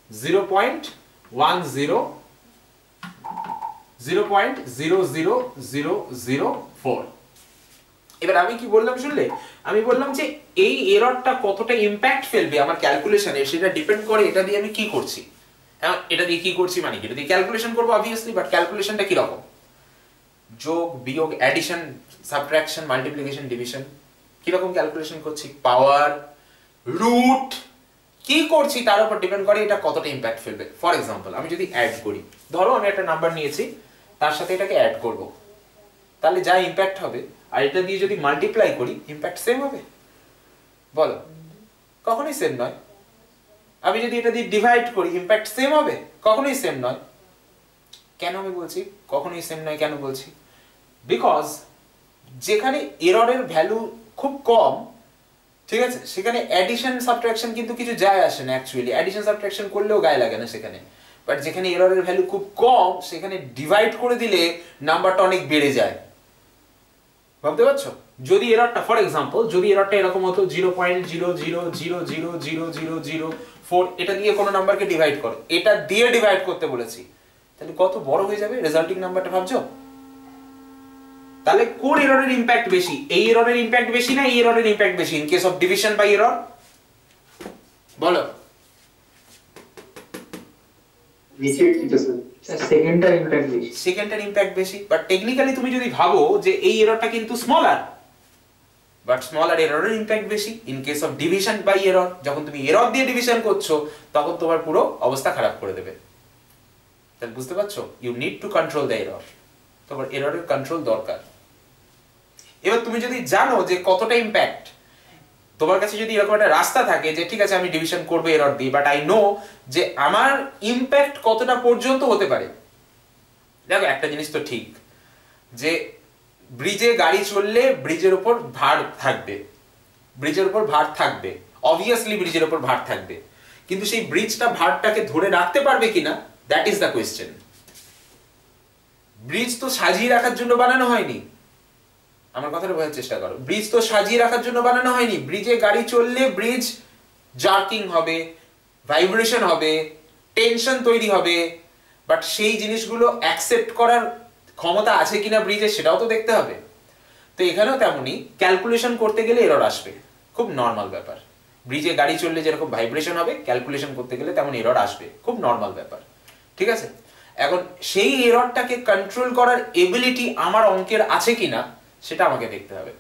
0.000004। এবার আমি কি বললাম শুনলে? আমি বললাম যে এই এররটা কতটা ইমপ্যাক্ট ফেলবে আমার ক্যালকুলেশনে, সেটা ডিপেন্ড করে এটা দিয়ে আমি কি করছি। হ্যাঁ, এটা দিয়ে কি করছি মানে এটা দিয়ে ক্যালকুলেশন করবো অবভিয়াসলি, বাট ক্যালকুলেশনটা কি রকম? যোগ, বিয়োগ, অ্যাডিশন, সাবট্রাকশন, মাল্টিপ্লিকেশন, ডিভিশন, কি রকম ক্যালকুলেশন করছি, পাওয়ার, রুট, কি করছি তার উপর ডিপেন্ড করে এটা কতটা ইমপ্যাক্ট ফেলবে। ফর এক্সাম্পল, আমি যদি অ্যাড করি, ধরো আমি একটা নাম্বার নিয়েছি, তার সাথে এটাকে অ্যাড করব, তাহলে যা ইমপ্যাক্ট হবে, আর এটা দিয়ে যদি মাল্টিপ্লাই করি, ইমপ্যাক্ট সেম হবে? বলো, কখনোই সেম নয়। আমি যদি এটা দিয়ে ডিভাইড করি, ইমপ্যাক্ট সেম হবে? কখনোই সেম নয়। কেন আমি বলছি কখনোই সেম নয়, কেন বলছি? বিকজ যেখানে এররের ভ্যালু খুব কম, ঠিক আছে, সেখানে অ্যাডিশন সাবট্রাকশন কিন্তু কিছু যায় আসে না। অ্যাকচুয়ালি অ্যাডিশন সাবট্রাকশন করলেও গায়ে লাগে না সেখানে। বাট যেখানে এররের ভ্যালু খুব কম, সেখানে ডিভাইড করে দিলে নাম্বারটা অনেক বেড়ে যায়। ভাবতে পারছো? যদি এররটা, ফর এক্সাম্পল, যদি এররটা এরকম হতো 0.00000004, এটা দিয়ে কোনো নাম্বারকে ডিভাইড করো, এটা দিয়ে ডিভাইড করতে বলেছি, তাহলে কত বড় হয়ে যাবে রেজাল্টিং নাম্বারটা, ভাবছো? তাহলে কোন এররের ইমপ্যাক্ট বেশি? এই এররের ইমপ্যাক্ট বেশি না এই এররের ইমপ্যাক্ট বেশি in case of division by error? বলো। সেকেন্ডটার ইমপ্যাক্ট বেশি। সেকেন্ডটার ইমপ্যাক্ট বেশি, বাট টেকনিক্যালি তুমি যদি ভাবো যে এই এররটা কিন্তু স্মলার, বাট স্মলার এররের ইমপ্যাক্ট বেশি in case of division by error. যখন তুমি এরর দিয়ে ডিভিশন করছো, তখন তোমার পুরো অবস্থা খারাপ করে দেবে। তাহলে বুঝতে পারছো, you need to control the error. তোমার এররের কন্ট্রোল দরকার। এবার তুমি যদি জানো যে কতটা ইমপ্যাক্ট, তোমার কাছে যদি এরকম একটা রাস্তা থাকে যে ঠিক আছে আমি ডিভিশন করবো এরর দিয়ে, বাট আই নো যে আমার ইমপ্যাক্ট কতটা পর্যন্ত হতে পারে। দেখো একটা জিনিস তো ঠিক, যে ব্রিজে গাড়ি চললে ব্রিজের উপর ভার থাকবে, ব্রিজের উপর ভার থাকবে, অবভিয়াসলি ব্রিজের উপর ভার থাকবে, কিন্তু সেই ব্রিজটা ভারটাকে ধরে রাখতে পারবে কিনা, that is the question. Bridge তো সাজিয়ে রাখার জন্য বানানো হয়নি, আমার কথাটা বোঝার চেষ্টা করো। ব্রিজ তো সাজিয়ে রাখার জন্য বানানো হয়নি। ব্রিজে গাড়ি চললে ব্রিজ জার্কিং হবে, ভাইব্রেশন হবে, টেনশন তৈরি হবে, বাট সেই জিনিসগুলো অ্যাকসেপ্ট করার ক্ষমতা আছে কিনা ব্রিজে সেটাও তো দেখতে হবে। তো এখানেও তেমনি ক্যালকুলেশন করতে গেলে এরর আসবে, খুব নর্মাল ব্যাপার। ব্রিজে গাড়ি চললে যেরকম ভাইব্রেশন হবে, ক্যালকুলেশন করতে গেলে তেমন এরর আসবে, খুব নর্মাল ব্যাপার, ঠিক আছে। এখন সেই এররটাকে কন্ট্রোল করার এবিলিটি আমার অঙ্কের আছে কিনা সেটা আমাকে দেখতে হবে।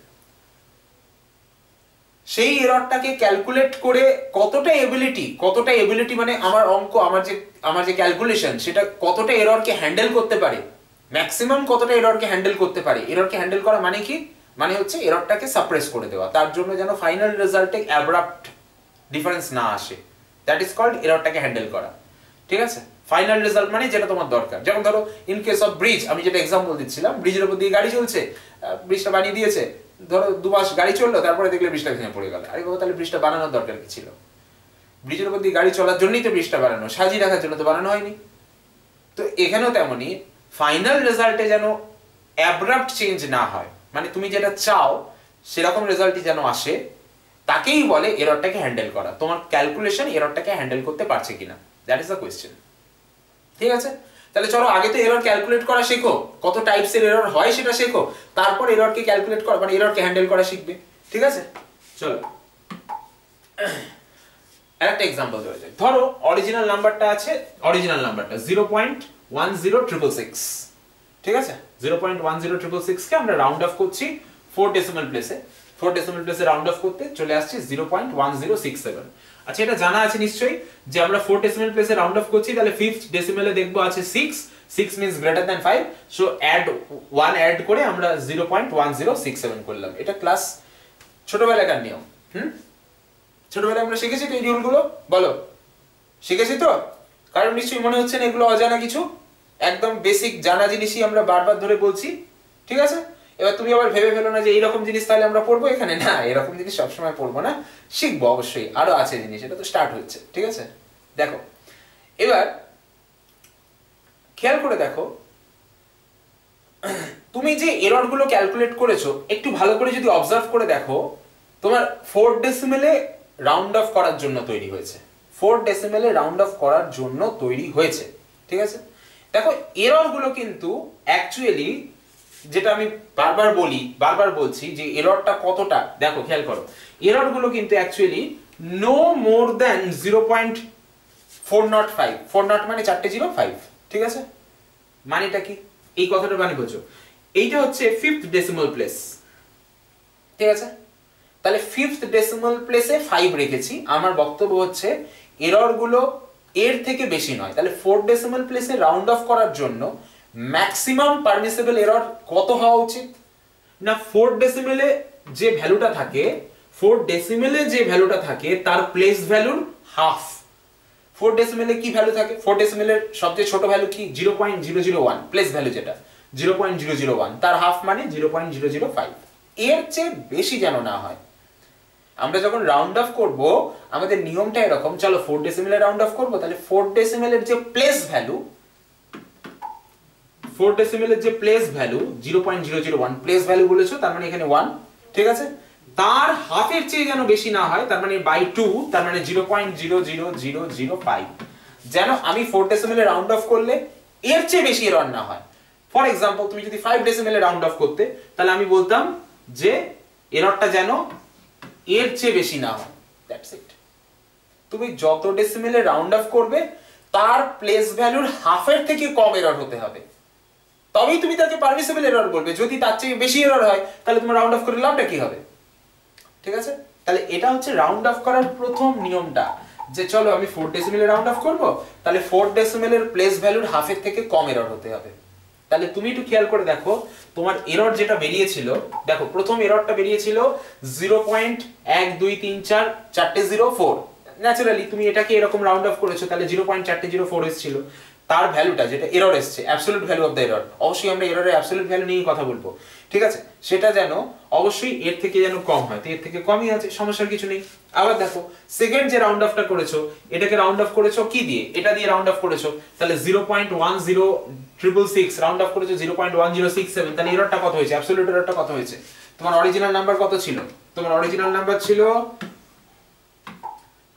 সেই এররটাকে ক্যালকুলেট করে কতটা এবিলিটি মানে আমার অঙ্ক, আমার যে ক্যালকুলেশন সেটা কতটা এররকে হ্যান্ডেল করতে পারে, ম্যাক্সিমাম কতটা এররকে হ্যান্ডেল করতে পারে। এররকে হ্যান্ডেল করা মানে কি, মানে হচ্ছে এররটাকে সাপ্রেস করে দেওয়া, তার জন্য যেন ফাইনাল রেজাল্টে অ্যাব্রাপ্ট ডিফারেন্স না আসে, দ্যাট ইজ কল্ড এররটাকে হ্যান্ডেল করা, ঠিক আছে। ফাইনাল রেজাল্ট মানে যেটা তোমার দরকার। যেমন ধরো ইন কেস অফ ব্রিজ, আমি যেটা এক্সাম্পল দিচ্ছিলাম, ব্রিজের উপর দিয়ে গাড়ি চলছে, ব্রিজটা বানিয়ে দিয়েছে, ধরো 2 মাস গাড়ি চললো, তারপরে দেখলে ব্রিজটা ভেঙে পড়ে গেল। আরে বাবা, তাহলে ব্রিজটা বানানোর দরকার কি ছিল? ব্রিজের উপর দিয়ে গাড়ি চলার জন্যই তো ব্রিজটা বানানো, সাজিয়ে রাখার জন্য তো বানানো হয়নি। তো এখানেও তেমনি ফাইনাল রেজাল্টে যেন অ্যাব্রাপ্ট চেঞ্জ না হয়, মানে তুমি যেটা চাও সেরকম রেজাল্টই যেন আসে, তাকেই বলে এররটাকে হ্যান্ডেল করা। তোমার ক্যালকুলেশন এররটাকে হ্যান্ডেল করতে পারছে কিনা, দ্যাট ইজ দ্য কোয়েশ্চেন, ঠিক আছে। তাহলে চলো আগে তো এরর ক্যালকুলেট করা শেখো, কত টাইপস এর এরর হয় সেটা শেখো, তারপর এররকে ক্যালকুলেট করা মানে এররকে হ্যান্ডেল করা শিখবে, ঠিক আছে। চলো আরেকটা एग्जांपल দেওয়া যায়। ধরো অরিজিনাল নাম্বারটা আছে, অরিজিনাল নাম্বারটা 0.10666, ঠিক আছে। 0.10666 কে আমরা রাউন্ড অফ করছি 4 ডেসিমাল প্লেসে, 4 ডেসিমাল প্লেসে রাউন্ড অফ করতে চলে আসছে 0.1067। আচ্ছা, এটা জানা আছে নিশ্চয়ই যে আমরা 4 ডেসিমাল প্লেসে রাউন্ড অফ করছি, তাহলে 5th ডেসিমালে দেখবো আছে 6 means greater than 5, so add 1 add করে আমরা 0.1067 করলাম। এটা ক্লাস ছোটবেলাকার নিয়ম। ছোটবেলায় আমরা শিখেছি তো এই নিয়মগুলো, বলো শিখেছি তো? কারণ নিশ্চয়ই মনে হচ্ছে না এগুলো অজানা কিছু, একদম বেসিক জানা জিনিসই আমরা বারবার ধরে বলছি, ঠিক আছে। এবার তুমি আবার ভেবে ফেলো না যে এইরকম জিনিস তাহলে আমরা পড়বো এখানে, না এরকম জিনিস সবসময় পড়বো না, শিখবো অবশ্যই, আরো আছে জিনিস, এটা তো স্টার্ট হচ্ছে, ঠিক আছে। দেখো এবার খেয়াল করে দেখো, তুমি যে এরর গুলো ক্যালকুলেট করেছো একটু ভালো করে যদি অবজার্ভ করে দেখো, তোমার 4 ডেসিমেলে রাউন্ড অফ করার জন্য তৈরি হয়েছে, 4 ডেসিমেলে রাউন্ড অফ করার জন্য তৈরি হয়েছে, ঠিক আছে। দেখো এরর গুলো কিন্তু অ্যাকচুয়ালি, যেটা আমি বারবার বলছি যে এররটা কতটা, দেখো খেয়াল করো, এরর গুলো কিন্তু অ্যাকচুয়ালি নো মোর দ্যান 0.405, 4 মানে 405, ঠিক আছে। মানেটা কি, এই কথাটা মানে বোঝো, এইটা হচ্ছে 5th ডেসিমাল প্লেস, ঠিক আছে। তাহলে 5th ডেসিমাল প্লেসে 5 রেখেছি, আমার বক্তব্য হচ্ছে এরর গুলো এর থেকে বেশি নয়। তাহলে 4 ডেসিমাল প্লেসে রাউন্ড অফ করার জন্য ম্যাক্সিমাম পারমিসিবল এরর কত হওয়া উচিত না, 4 ডেসিমেলে যে ভ্যালুটা থাকে, 4 ডেসিমেলে যে ভ্যালুটা থাকে তার প্লেস ভ্যালুর হাফ। 4 ডেসিমেলে কি ভ্যালু থাকে, 4 ডেসিমেলের সবচেয়ে ছোট ভ্যালু কি, 0.001, প্লেস ভ্যালু যেটা 0.001, তার হাফ মানে 0.005, এর চেয়ে বেশি যেন না হয়। আমরা যখন রাউন্ড অফ করব আমাদের নিয়মটা এরকম, চলো 4 ডেসিমেলে রাউন্ড অফ করব, তাহলে 4 ডেসিমেলের যে প্লেস ভ্যালু, 4 ডেসিমেলের যে প্লেস ভ্যালু 0.001 প্লেস ভ্যালু বলেছো, তার মানে এখানে 1, ঠিক আছে, তার হাফের চেয়ে যেন বেশি না হয়, তার মানে বাই 2, তার মানে 0.00005, যেন আমি 4 ডেসিমেলে রাউন্ড অফ করলে এর চেয়ে বেশি এরর না হয়। ফর এক্সাম্পল তুমি যদি 5 ডেসিমেলে রাউন্ড অফ করতে, তাহলে আমি বলতাম যে এররটা যেন এর চেয়ে বেশি না হয়, দ্যাটস ইট। তুমি যত ডেসিমেলে রাউন্ড অফ করবে তার প্লেস ভ্যালুর হাফের থেকে কম এরর হতে হবে, তবেই তুমি তাকে পারমিসিবল এরর বলবে। যদি তার চেয়ে বেশি এরর হয় তাহলে তোমার রাউন্ড অফ করে লাভটা কি হবে, ঠিক আছে। তাহলে এটা হচ্ছে রাউন্ড অফ করার প্রথম নিয়মটা, যে চলো আমি 4 ডেসিমেলে রাউন্ড অফ করব, তাহলে 4 ডেসিমেলের প্লেস ভ্যালুর হাফের থেকে কম এরর হতে হবে। তাহলে তুমি একটু খেয়াল করে দেখো, তোমার এরর যেটা বেরিয়েছিল, দেখো প্রথম এররটা বেরিয়েছিল 0.1234, ন্যাচারালি তুমি এটাকে এরকম রাউন্ড অফ করেছো, তাহলে 0.404 এসেছিল। তার ভ্যালুটা যেটা এরর এসছে, absolute value of the error, অবশ্যই আমরা এররের অ্যাবসলিউট ভ্যালু নিয়ে কথা বলবো, ঠিক আছে, সেটা যেন অবশ্যই এর থেকে যেন কম হয়, তো এর থেকে কমই আছে, সমস্যার কিছু নেই। আবার দেখো সেকেন্ড যে রাউন্ড অফটা করেছো, এটাকে রাউন্ড অফ করেছো কি দিয়ে, এটা দিয়ে রাউন্ড অফ করেছো, তাহলে 0.10666 রাউন্ড অফ করেছো 0.1067, তাহলে এররটা কত হয়েছে, অ্যাবসলিউট এররটা কত হয়েছে। তোমার অরিজিনাল নাম্বার কত ছিল, তোমার অরিজিনাল নাম্বার ছিল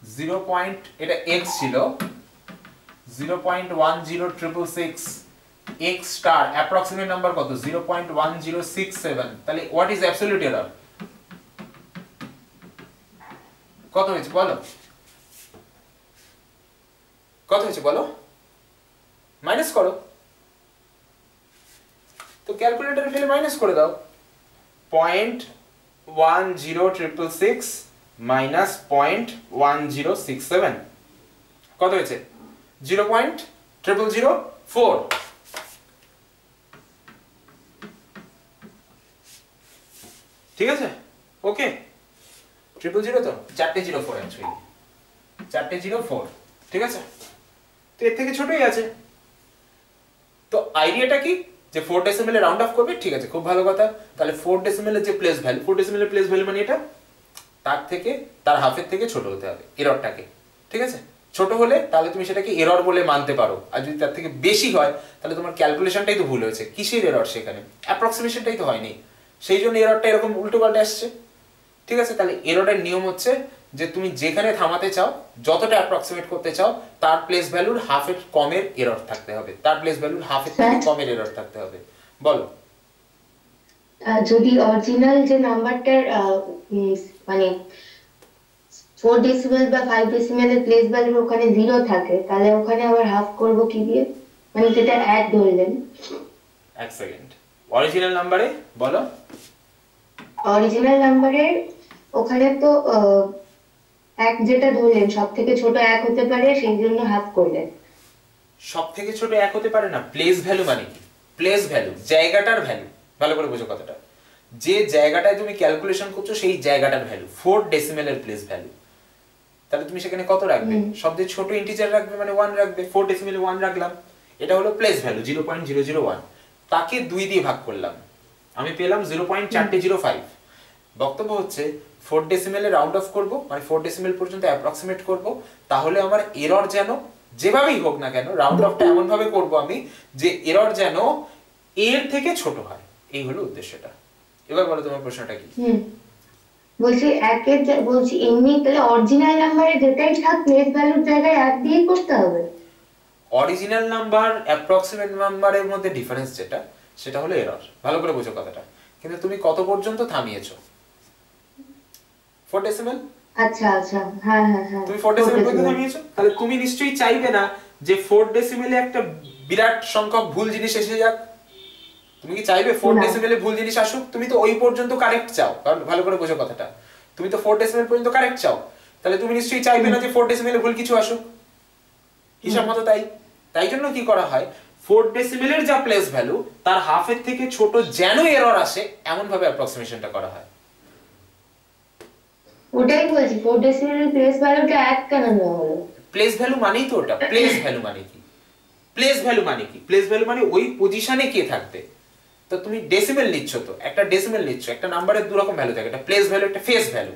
0. এটা x ছিল, 0.10666 x স্টার অ্যাপ্রক্সিমেট নাম্বার কত 0.1067 তাহলে হোয়াট ইজ অ্যাবসলিউট এরর কত হয়েছে বলো কত হয়েছে বলো মাইনাস করো তো ক্যালকুলেটরে ফেলে মাইনাস করে দাও 0.10666 মাইনাস 0.1067 কত হয়েছে 0.0004 ঠিক আছে ওকে 000 তো 4টে 04 অ্যাকচুয়ালি 4টে 04 ঠিক আছে তো এর থেকে ছোটই আছে তো আইডিয়াটা কি যে 4 ডেসিমেলে রাউন্ড অফ করবে ঠিক আছে খুব ভালো কথা তাহলে 4 ডেসিমেলের যে প্লেস ভ্যালু 4 ডেসিমেলের প্লেস ভ্যালু মানে এটা তার থেকে তার হাফের থেকে ছোট হতে হবে এররটাকে ঠিক আছে ছোট হলে তাহলে তুমি সেটাকে এরর বলে মানতে পারো আর যদি তার থেকে বেশি হয় তাহলে তোমার ক্যালকুলেশনটাই তো ভুল হয়েছে কিসের এরর সেখানে অ্যাপ্রক্সিমেশনটাই তো হয়নি সেই জন্য এররটা এরকম উল্টো পাল্টে আসছে ঠিক আছে তাহলে এররের নিয়ম হচ্ছে যে তুমি যেখানে থামাতে চাও যতটা অ্যাপ্রক্সিমেট করতে চাও তার প্লেস ভ্যালুর হাফের কমের এরর থাকতে হবে তার প্লেস ভ্যালুর হাফের থেকে কমের এরর থাকতে হবে বলো যদি অরিজিনাল যে নাম্বারটার মানে 4 ডেসিমেল বা 5 ডেসিমেলের প্লেস ভ্যালু ওখানে 0 থাকে তাহলে ওখানে আবার হাফ করব কি দিয়ে মানে যেটা এক ধরলেন এক সেকেন্ড অরিজিনাল নাম্বারে বলো অরিজিনাল নাম্বারের ওখানে তো এক যেটা ধরলেন সবথেকে ছোট এক হতে পারে সেই জন্য হাফ করলেন সবথেকে ছোট এক হতে পারে না প্লেস ভ্যালু মানে কি প্লেস ভ্যালু জায়গাটার ভ্যালু ভালো করে বোঝো কথাটা যে জায়গাটায় তুমি ক্যালকুলেশন করছো সেই জায়গাটার ভ্যালু 4 ডেসিমেলের প্লেস ভ্যালু তাহলে তুমি সেখানে কত রাখবে সবচেয়ে ছোট ইন্টিজার রাখবে মানে 1 রাখবে 4 ডেসিমেলে 1 রাখলাম এটা হলো প্লেস ভ্যালু 0.001 তাকে 2 দিয়ে ভাগ করলাম আমি পেলাম 0.405 বক্তব্য হচ্ছে 4 ডেসিমেলে রাউন্ড অফ করব মানে 4 ডেসিমেল পর্যন্ত অ্যাপ্রক্সিমেট করব তাহলে আমার এরর যেন যেভাবেই হোক না কেন রাউন্ড অফটা এমন ভাবে করব আমি যে এরর যেন এর থেকে ছোট হয় এই হলো উদ্দেশ্যটা এবার বলো তোমার প্রশ্নটা কি বলছি একের বলছি এমনি তাহলে অরিজিনাল নাম্বারে যেটাই থাক প্লেস ভ্যালুর জায়গায় এক দিয়ে করতে হবে অরিজিনাল নাম্বার অ্যাপ্রক্সিমেট নাম্বারের মধ্যে ডিফারেন্স যেটা সেটা হলো এরর ভালো করে বোঝো কথাটা কিন্তু তুমি কত পর্যন্ত থামিয়েছো 4 ডেসিমেল আচ্ছা আচ্ছা হ্যাঁ হ্যাঁ হ্যাঁ তুমি 4 ডেসিমেল পর্যন্ত থামিয়েছো তাহলে তুমি নিশ্চয়ই চাইবে না যে 4 ডেসিমেলে একটা বিরাট সংখ্যক ভুল জিনিস এসে যাক তুমি কি চাইবে 4 ডেসিমেলে ভুল জিনিস আসুক তুমি তো ওই পর্যন্ত কারেক্ট চাও কারণ ভালো করে বোঝো কথাটা তুমি তো 4 ডেসিমেল পর্যন্ত কারেক্ট চাও তাহলে তুমি নিশ্চয়ই চাইবে না যে 4 ডেসিমেলে ভুল কিছু আসুক হিসাব মতো তাই জন্য কি করা হয় 4 ডেসিমেলের যা প্লেস ভ্যালু তার হাফের থেকে ছোট যেন এরর আসে এমন ভাবে অ্যাপ্রক্সিমেশনটা করা হয় ওটাই বলছি 4 ডেসিমেলের প্লেস ভ্যালুটা এক কেন নেওয়া হলো প্লেস ভ্যালু মানেই তো ওটা প্লেস ভ্যালু মানে কি প্লেস ভ্যালু মানে কি প্লেস ভ্যালু মানে ওই পজিশনে কে থাকবে তো তুমি ডেসিমেল নিচ্ছ তো একটা ডেসিমেল নিচ্ছ একটা নাম্বারের দুই রকম ভ্যালু থাকে একটা প্লেস ভ্যালু একটা ফেস ভ্যালু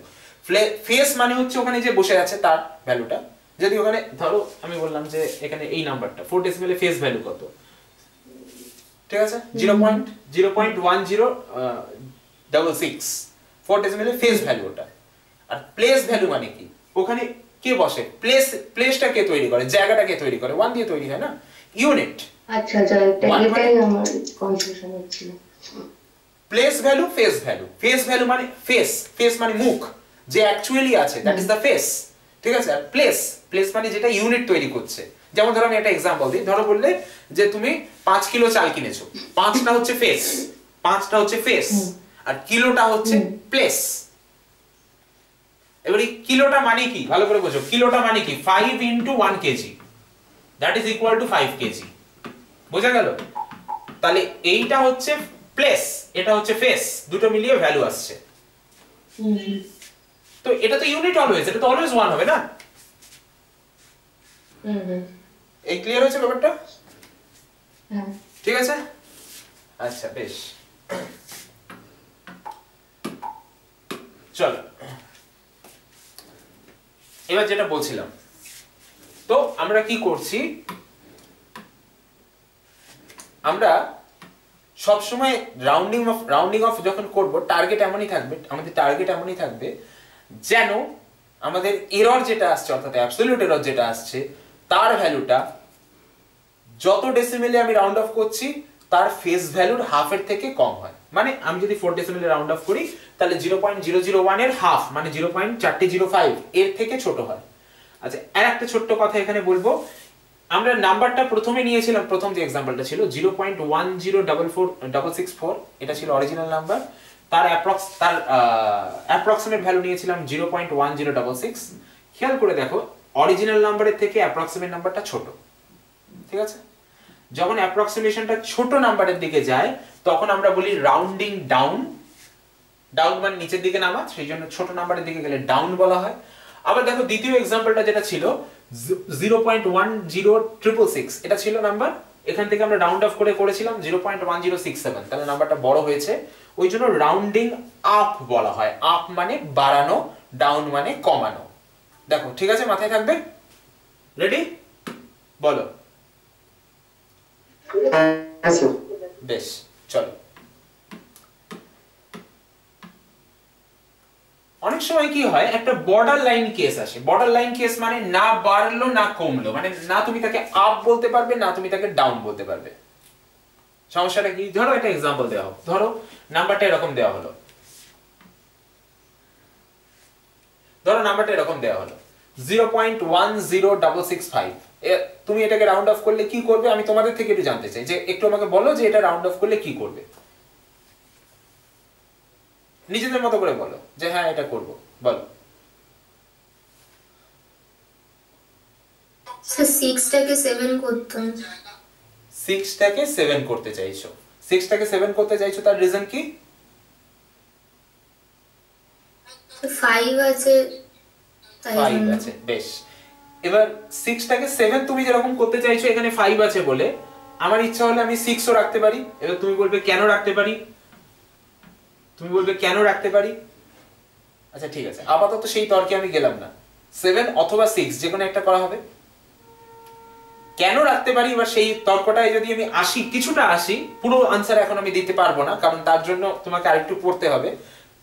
ফেস মানে হচ্ছে ওখানে যে বসে আছে তার ভ্যালুটা যদি ওখানে ধরো আমি বললাম যে এখানে এই নাম্বারটা 4 ডেসিমেলে ফেস ভ্যালু কত ঠিক আছে 0.1066 4 ডেসিমেলে ফেস ভ্যালু ওটা আর প্লেস ভ্যালু মানে কি ওখানে কে বসে প্লেসটা কে তৈরি করে জায়গাটা কে তৈরি করে 1 দিয়ে তৈরি হয় না ইউনিট আচ্ছা আচ্ছা এটাই আমার কনফিউশন হচ্ছিল প্লেস ভ্যালু ফেস ভ্যালু মানে ফেস মানে মুখ যে অ্যাকচুয়ালি আছে দ্যাট ইজ দ্য ফেস ঠিক আছে আর প্লেস মানে যেটা ইউনিট তৈরি করছে যেমন ধরো আমি একটা एग्जांपल দিই ধরো বললে যে তুমি 5 কিলো চাল কিনেছো 5টা হচ্ছে ফেস আর কিলোটা হচ্ছে প্লেস এবারে কিলোটা মানে কি ভালো করে বোঝো কিলোটা মানে কি 5 into 1 KG that is equal to 5 KG বোঝা গেল তাহলে এইটা হচ্ছে প্লেস এটা হচ্ছে ফেস দুটো মিলিয়ে ভ্যালু আসছে তো এটা তো ইউনিট অলওয়েজ এটা তো অলওয়েজ 1 হবে না এই ক্লিয়ার হয়েছে ব্যাপারটা হ্যাঁ ঠিক আছে আচ্ছা বেশ চলো এবার যেটা বলছিলাম তো আমরা কি করছি আমরা সব সময় রাউন্ডিং অফ যখন করব টার্গেট এমনই থাকবে আমাদের টার্গেট এমনই থাকবে যেন আমাদের এরর যেটা আসছে অর্থাৎ অ্যাবসলিউট এরর যেটা আসছে তার ভ্যালুটা যত ডেসিমেলে আমি রাউন্ড অফ করছি তার ফেস ভ্যালুর হাফের থেকে কম হয়। মানে আমি যদি 4 ডেসিমেলে রাউন্ড অফ করি তাহলে 0.001 এর হাফ মানে 0.405 এর থেকে ছোট হয়। আচ্ছা, আর একটা ছোট্ট কথা এখানে বলবো, আমরা নাম্বারটা প্রথমে নিয়েছিলাম, প্রথম যে এক্সাম্পলটা ছিল 0.1044664, এটা ছিল অরিজিনাল নাম্বার। তার অ্যাপ্রক্সিমেট ভ্যালু নিয়েছিলাম 0.1066। খেয়াল করে দেখো অরিজিনাল নাম্বারের থেকে অ্যাপ্রক্সিমেট নাম্বারটা ছোট, ঠিক আছে? যখন অ্যাপ্রক্সিমেশনটা ছোট নাম্বারের দিকে যায় তখন আমরা বলি রাউন্ডিং ডাউন। ডাউন মানে নিচের দিকে নামা, সেই জন্য ছোট নাম্বারের দিকে গেলে ডাউন বলা হয়। আবার দেখো দ্বিতীয় এক্সাম্পলটা যেটা ছিল 0.10666, এটা ছিল নাম্বার, এখান থেকে আমরা রাউন্ড অফ করে করেছিলাম 0.1067, তাহলে নাম্বারটা বড় হয়েছে, ওই জন্য রাউন্ডিং আপ বলা হয়। আপ মানে বাড়ানো, ডাউন মানে কমানো। দেখো ঠিক আছে, মাথায় থাকবে? রেডি? বলো। বেশ, চলো। অনেক সময় কি হয়, একটা বর্ডার লাইন কেস আসে। বর্ডার লাইন কেস মানে না বাড়লো না কমলো, মানে না তুমি তাকে আপ বলতে পারবে না তুমি তাকে ডাউন বলতে পারবে। সমস্যাটা কি? ধরো একটা এক্সাম্পল দেওয়া হোক, ধরো নাম্বারটা এরকম দেওয়া হলো, ধরো নাম্বারটা এরকম দেওয়া হলো 0.10665। তুমি এটাকে রাউন্ড অফ করলে কি করবে আমি তোমাদের থেকে একটু জানতে চাই, যে একটু আমাকে বলো যে এটা রাউন্ড অফ করলে কি করবে, নিজেদের মতো করে বলো যে হ্যাঁ এটা করব, বলো। স্যার 6 টাকে 7 করতাম। 6 টাকে 7 করতে চাইছো, 6 টাকে 7 করতে চাইছো, তার রিজন কি? 5 আছে তাই 5 আছে, বেশ। এবার 6 টাকে 7 তুমি যেরকম করতে চাইছো, এখানে 5 আছে বলে আমার ইচ্ছা হলে আমি 6 ও রাখতে পারি। এবার তুমি বলবে কেন রাখতে পারি, তুমি বলবে কেন রাখতে পারি। আচ্ছা ঠিক আছে, আপাতত সেই তর্কে আমি গেলাম না, 7 অথবা 6 যে কোনো একটা করা হবে। কেন রাখতে পারি এবার সেই তর্কটায় যদি আমি আসি, কিছুটা আসি, পুরো আনসার এখন আমি দিতে পারবো না, কারণ তার জন্য তোমাকে আরেকটু পড়তে হবে।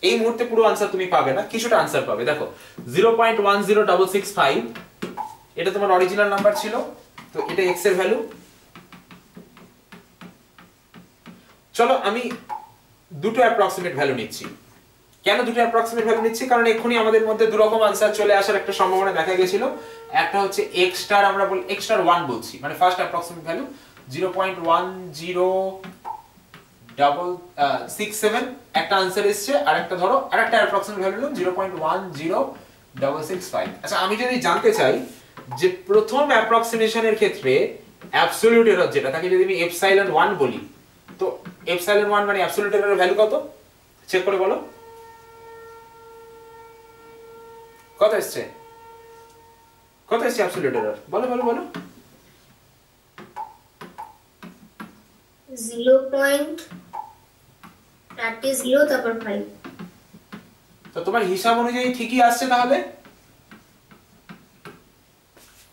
এই মুহূর্তে পুরো আনসার তুমি পাবে না, কিছুটা আনসার পাবে। দেখো 0.10665 এটা তোমার অরিজিনাল নাম্বার ছিল, তো এটা x এর ভ্যালু। চলো আমি দুটো অ্যাপ্রক্সিমেট ভ্যালু নিচ্ছি। কেন দুটো অ্যাপ্রক্সিমেট ভ্যালু নিচ্ছি? কারণ এক্ষুনি আমাদের মধ্যে দু রকম আনসার চলে আসার একটা সম্ভাবনা দেখা গেছিল। একটা হচ্ছে x স্টার, আমরা বলি x স্টার 1 বলছি, মানে ফার্স্ট অ্যাপ্রক্সিমেট ভ্যালু 0.1067 একটা আনসার এসেছে, আর একটা ধরো আরেকটা অ্যাপ্রক্সিমেট ভ্যালু হলো 0.10665। আচ্ছা আমি যদি জানতে চাই যে প্রথম অ্যাপ্রক্সিমেশনের ক্ষেত্রে অ্যাবসলিউট এরর যেটা, তাকে যদি আমি এপসাইলন 1 বলি, তো এপসাইলন 1 মানে অ্যাবসলিউট এররের ভ্যালু কত চেক করে বলো। কত এসছে? কত এসছে অ্যাবসলিউট এরর? বলো বলো বলো। 0.30 তারপর 5। তো তোমার হিসাব অনুযায়ী ঠিকই আসছে। তাহলে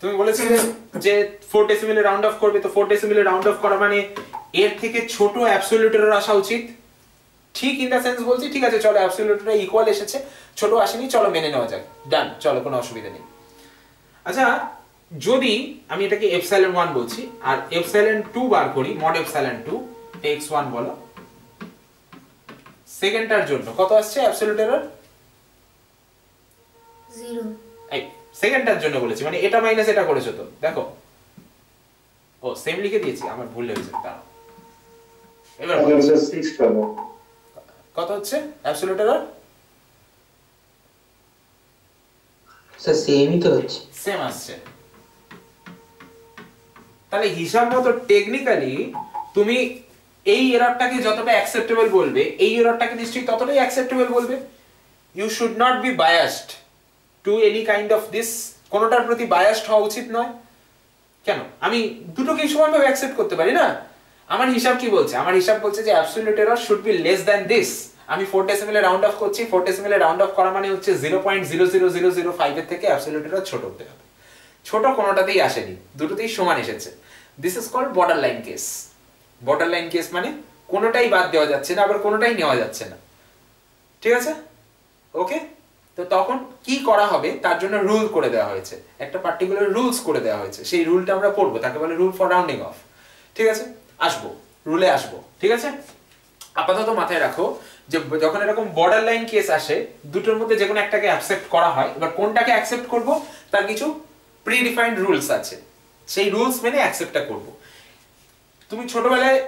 তুমি বলেছিলে যে 4 ডেসিমেলে রাউন্ড অফ করবে, তো 4 ডেসিমেলে রাউন্ড অফ করা মানে এর থেকে ছোট অ্যাবসলিউট এরর আসা উচিত। ঠিক ইন দা সেন্স বলছি, ঠিক আছে চলো অ্যাবসলিউট এরর ইকুয়াল এসেছে, ছোট আসেনি, চলো মেনে নেওয়া যাক, ডান, চলো কোনো অসুবিধা নেই। আচ্ছা যদি আমি এটাকে এপসাইলন 1 বলছি আর এপসাইলন 2 বার করি, মড এপসাইলন 2 x1 বলো, সেকেন্ডটার জন্য কত আসছে অ্যাবসলিউট এরর? 0। এই সেকেন্ডটার জন্য বলেছি, মানে এটা মাইনাস এটা করেছো তো, দেখো ও সেম লিখে দিয়েছি, আমার ভুল হয়েছে। দাঁড়াও এবার কত হচ্ছে অ্যাবসলিউট এরর? স্যার সেমই তো হচ্ছে, সেম আসছে। তাহলে হিসাব মতো টেকনিক্যালি তুমি এই এররটাকে যতটা অ্যাকসেপ্টেবল বলবে, এই এররটাকে নিশ্চয়ই ততটাই অ্যাকসেপ্টেবল বলবে। You should not be biased to any kind of this, কোনোটার প্রতি বায়াসড হওয়া উচিত নয়। কেন? আমি দুটোকেই সমানভাবে অ্যাকসেপ্ট করতে পারি না। আমার হিসাব কি বলছে? আমার হিসাব বলছে যে absolute error should be less than this. আমি 4 ডেসিমেলে রাউন্ড অফ করছি, 4 ডেসিমেলে রাউন্ড অফ করা মানে হচ্ছে 0.00005 এর থেকে অ্যাবসলিউট এরর ছোট হতে হবে। ছোট কোনোটাতেই আসেনি, দুটোতেই সমান এসেছে। This is called border line case. Border line case মানে কোনোটাই বাদ দেওয়া যাচ্ছে না, আবার কোনোটাই নেওয়া যাচ্ছে না, ঠিক আছে? ওকে, তো তখন কি করা হবে তার জন্য রুল করে দেওয়া হয়েছে, একটা পার্টিকুলার রুলস করে দেওয়া হয়েছে। সেই রুলটা আমরা পড়বো, তাকে বলে রুল ফর রাউন্ডিং অফ। ঠিক আছে, আসবো রুলে আসবো। ঠিক আছে, আপাতত মাথায় রাখো যে যখন এরকম বর্ডার লাইন কেস আসে দুটোর মধ্যে যে কোনো একটাকে অ্যাকসেপ্ট করা হয়, এবার কোনটাকে অ্যাকসেপ্ট করব তার কিছু প্রি ডিফাইন্ড রুলস আছে, সেই রুলস মেনে অ্যাকসেপ্টটা করব। তুমি ছোটবেলায়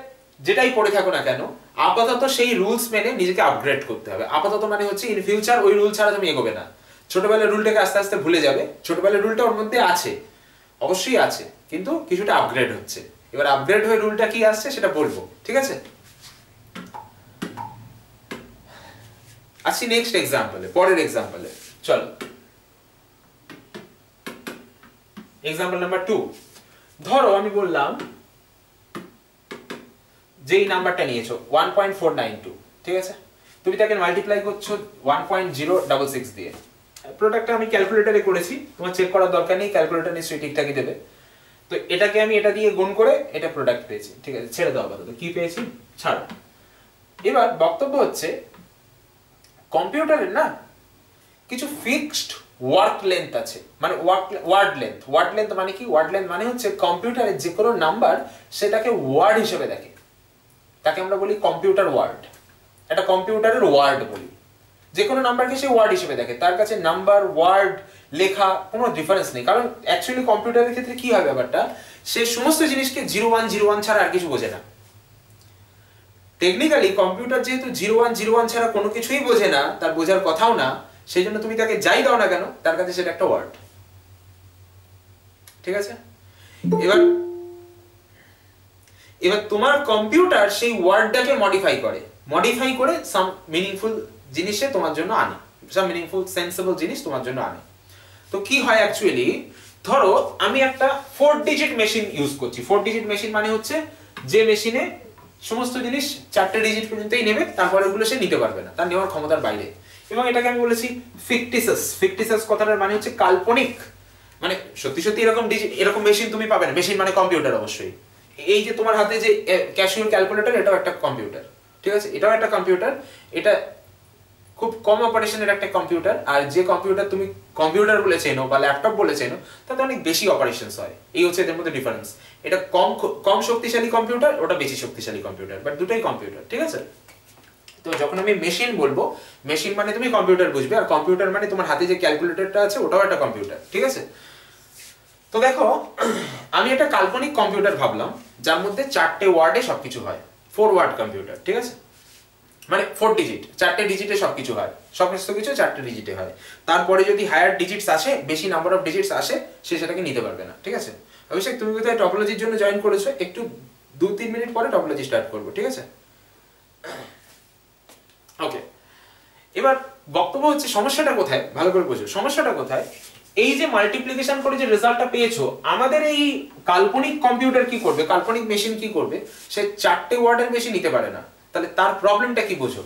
যেটাই পড়ে থাকো না কেন আপাতত সেই রুলস মেনে নিজেকে আপগ্রেড করতে হবে। আপাতত মানে হচ্ছে ইন ফিউচার ওই রুল ছাড়া তুমি এগোবে না। ছোটবেলার রুলটাকে আস্তে আস্তে ভুলে যাবে, ছোটবেলার রুলটা ওর মধ্যে আছে, অবশ্যই আছে, কিন্তু কিছুটা আপগ্রেড হচ্ছে। এবার আপগ্রেড হয়ে রুলটা কি আসছে সেটা বলবো। ঠিক আছে, আসছি নেক্সট এক্সাম্পলে, পরের এক্সাম্পলে। চলো এক্সাম্পল নাম্বার 2। ধরো আমি বললাম যেই নাম্বারটা নিয়েছো 1.492, ঠিক আছে, তুমি তাকে মাল্টিপ্লাই করছো 1.066 দিয়ে। প্রোডাক্টটা আমি ক্যালকুলেটরে করেছি, তোমার চেক করার দরকার নেই, ক্যালকুলেটর নিশ্চয়ই ঠিকঠাকই দেবে। তো এটাকে আমি এটা দিয়ে গুণ করে এটা প্রোডাক্ট পেয়েছি। ঠিক আছে, ছেড়ে দাও আপাতত, কি পেয়েছি ছাড়ো। এবার বক্তব্য হচ্ছে কম্পিউটারের না কিছু ফিক্সড ওয়ার্ড লেন্থ আছে, মানে ওয়ার্ড লেন্থ মানে কি? ওয়ার্ড লেন্থ মানে হচ্ছে কম্পিউটারের যে কোনো নাম্বার সেটাকে ওয়ার্ড হিসেবে দেখে, তাকে আমরা বলি কম্পিউটার ওয়ার্ড। এটা কম্পিউটারের ওয়ার্ড বলি, যে কোনো নাম্বারকে সে ওয়ার্ড হিসেবে দেখে, তার কাছে নাম্বার ওয়ার্ড লেখা কোনো ডিফারেন্স নেই। কারণ অ্যাকচুয়ালি কম্পিউটারের ক্ষেত্রে কি হয় ব্যাপারটা, সে সমস্ত জিনিসকে 0101 ছাড়া আর কিছু বোঝে না। টেকনিক্যালি কম্পিউটার যেহেতু 0101 ছাড়া কোনো কিছুই বোঝে না, তার বোঝার কথাও না, সেই জন্য তুমি তাকে যাই দাও না কেন তার কাছে সেটা একটা ওয়ার্ড। ঠিক আছে, এবার তোমার কম্পিউটার সেই ওয়ার্ডটাকে মডিফাই করে সাম মিনিংফুল জিনিসে তোমার জন্য আনে, সাম মিনিংফুল সেন্সেবল জিনিস তোমার জন্য আনে। তো কি হয় অ্যাকচুয়ালি, ধরো আমি একটা 4 ডিজিট মেশিন ইউজ করছি। 4 ডিজিট মেশিন মানে হচ্ছে যে মেশিনে সমস্ত জিনিস 4টে ডিজিট পর্যন্তই নেবে, তারপরে ওগুলো সে নিতে পারবে না, তার নেওয়ার ক্ষমতার বাইরে। এবং এটাকে আমি বলেছি ফিকটিসাস কথাটার মানে হচ্ছে কাল্পনিক, মানে সত্যি সত্যি এরকম মেশিন তুমি পাবে না। মেশিন মানে কম্পিউটার অবশ্যই। এই যে তোমার হাতে যে ক্যাশিয়াল ক্যালকুলেটর, এটাও একটা কম্পিউটার। ঠিক আছে, এটাও একটা কম্পিউটার, এটা খুব কম অপারেশনের একটা কম্পিউটার। আর যে কম্পিউটার তুমি কম্পিউটার বলে চেনো বা ল্যাপটপ বলে চেনো তাতে অনেক বেশি অপারেশনস হয়, এই হচ্ছে এদের মধ্যে ডিফারেন্স। এটা কম শক্তিশালী কম্পিউটার, ওটা বেশি শক্তিশালী কম্পিউটার, বাট দুটোই কম্পিউটার। ঠিক আছে, তো যখন আমি মেশিন বলবো, মেশিন মানে তুমি কম্পিউটার বুঝবে, আর কম্পিউটার মানে তোমার হাতে যে ক্যালকুলেটরটা আছে ওটাও একটা কম্পিউটার। ঠিক আছে, তো দেখো আমি একটা কাল্পনিক কম্পিউটার ভাবলাম যার মধ্যে 4টে ওয়ার্ডে সবকিছু হয়, 4 ওয়ার্ড কম্পিউটার। ঠিক আছে, মানে 4 ডিজিট, 4টে ডিজিটে সবকিছু হয়, সমস্ত কিছু 4টে ডিজিটে হয়। তারপরে যদি হায়ার ডিজিটস আসে, বেশি নাম্বার অফ ডিজিটস আসে, সে সেটাকে নিতে পারবে না। ঠিক আছে, অবশ্যই তুমি কোথায় টপোলজির জন্য জয়েন করেছো, একটু 2-3 মিনিট পরে টপোলজি স্টার্ট করবো। ঠিক আছে, ওকে। এবার বক্তব্য হচ্ছে সমস্যাটা কোথায়, ভালো করে বোঝো সমস্যাটা কোথায়। এই যে মাল্টিপ্লিকেশন করে যে রেজাল্টটা পেয়েছো, আমাদের এই কাল্পনিক কম্পিউটার কি করবে, কাল্পনিক মেশিন কি করবে, সে 4টে ওয়ার্ডের বেশি নিতে পারে না। তাহলে তার প্রবলেমটা কি বোঝো,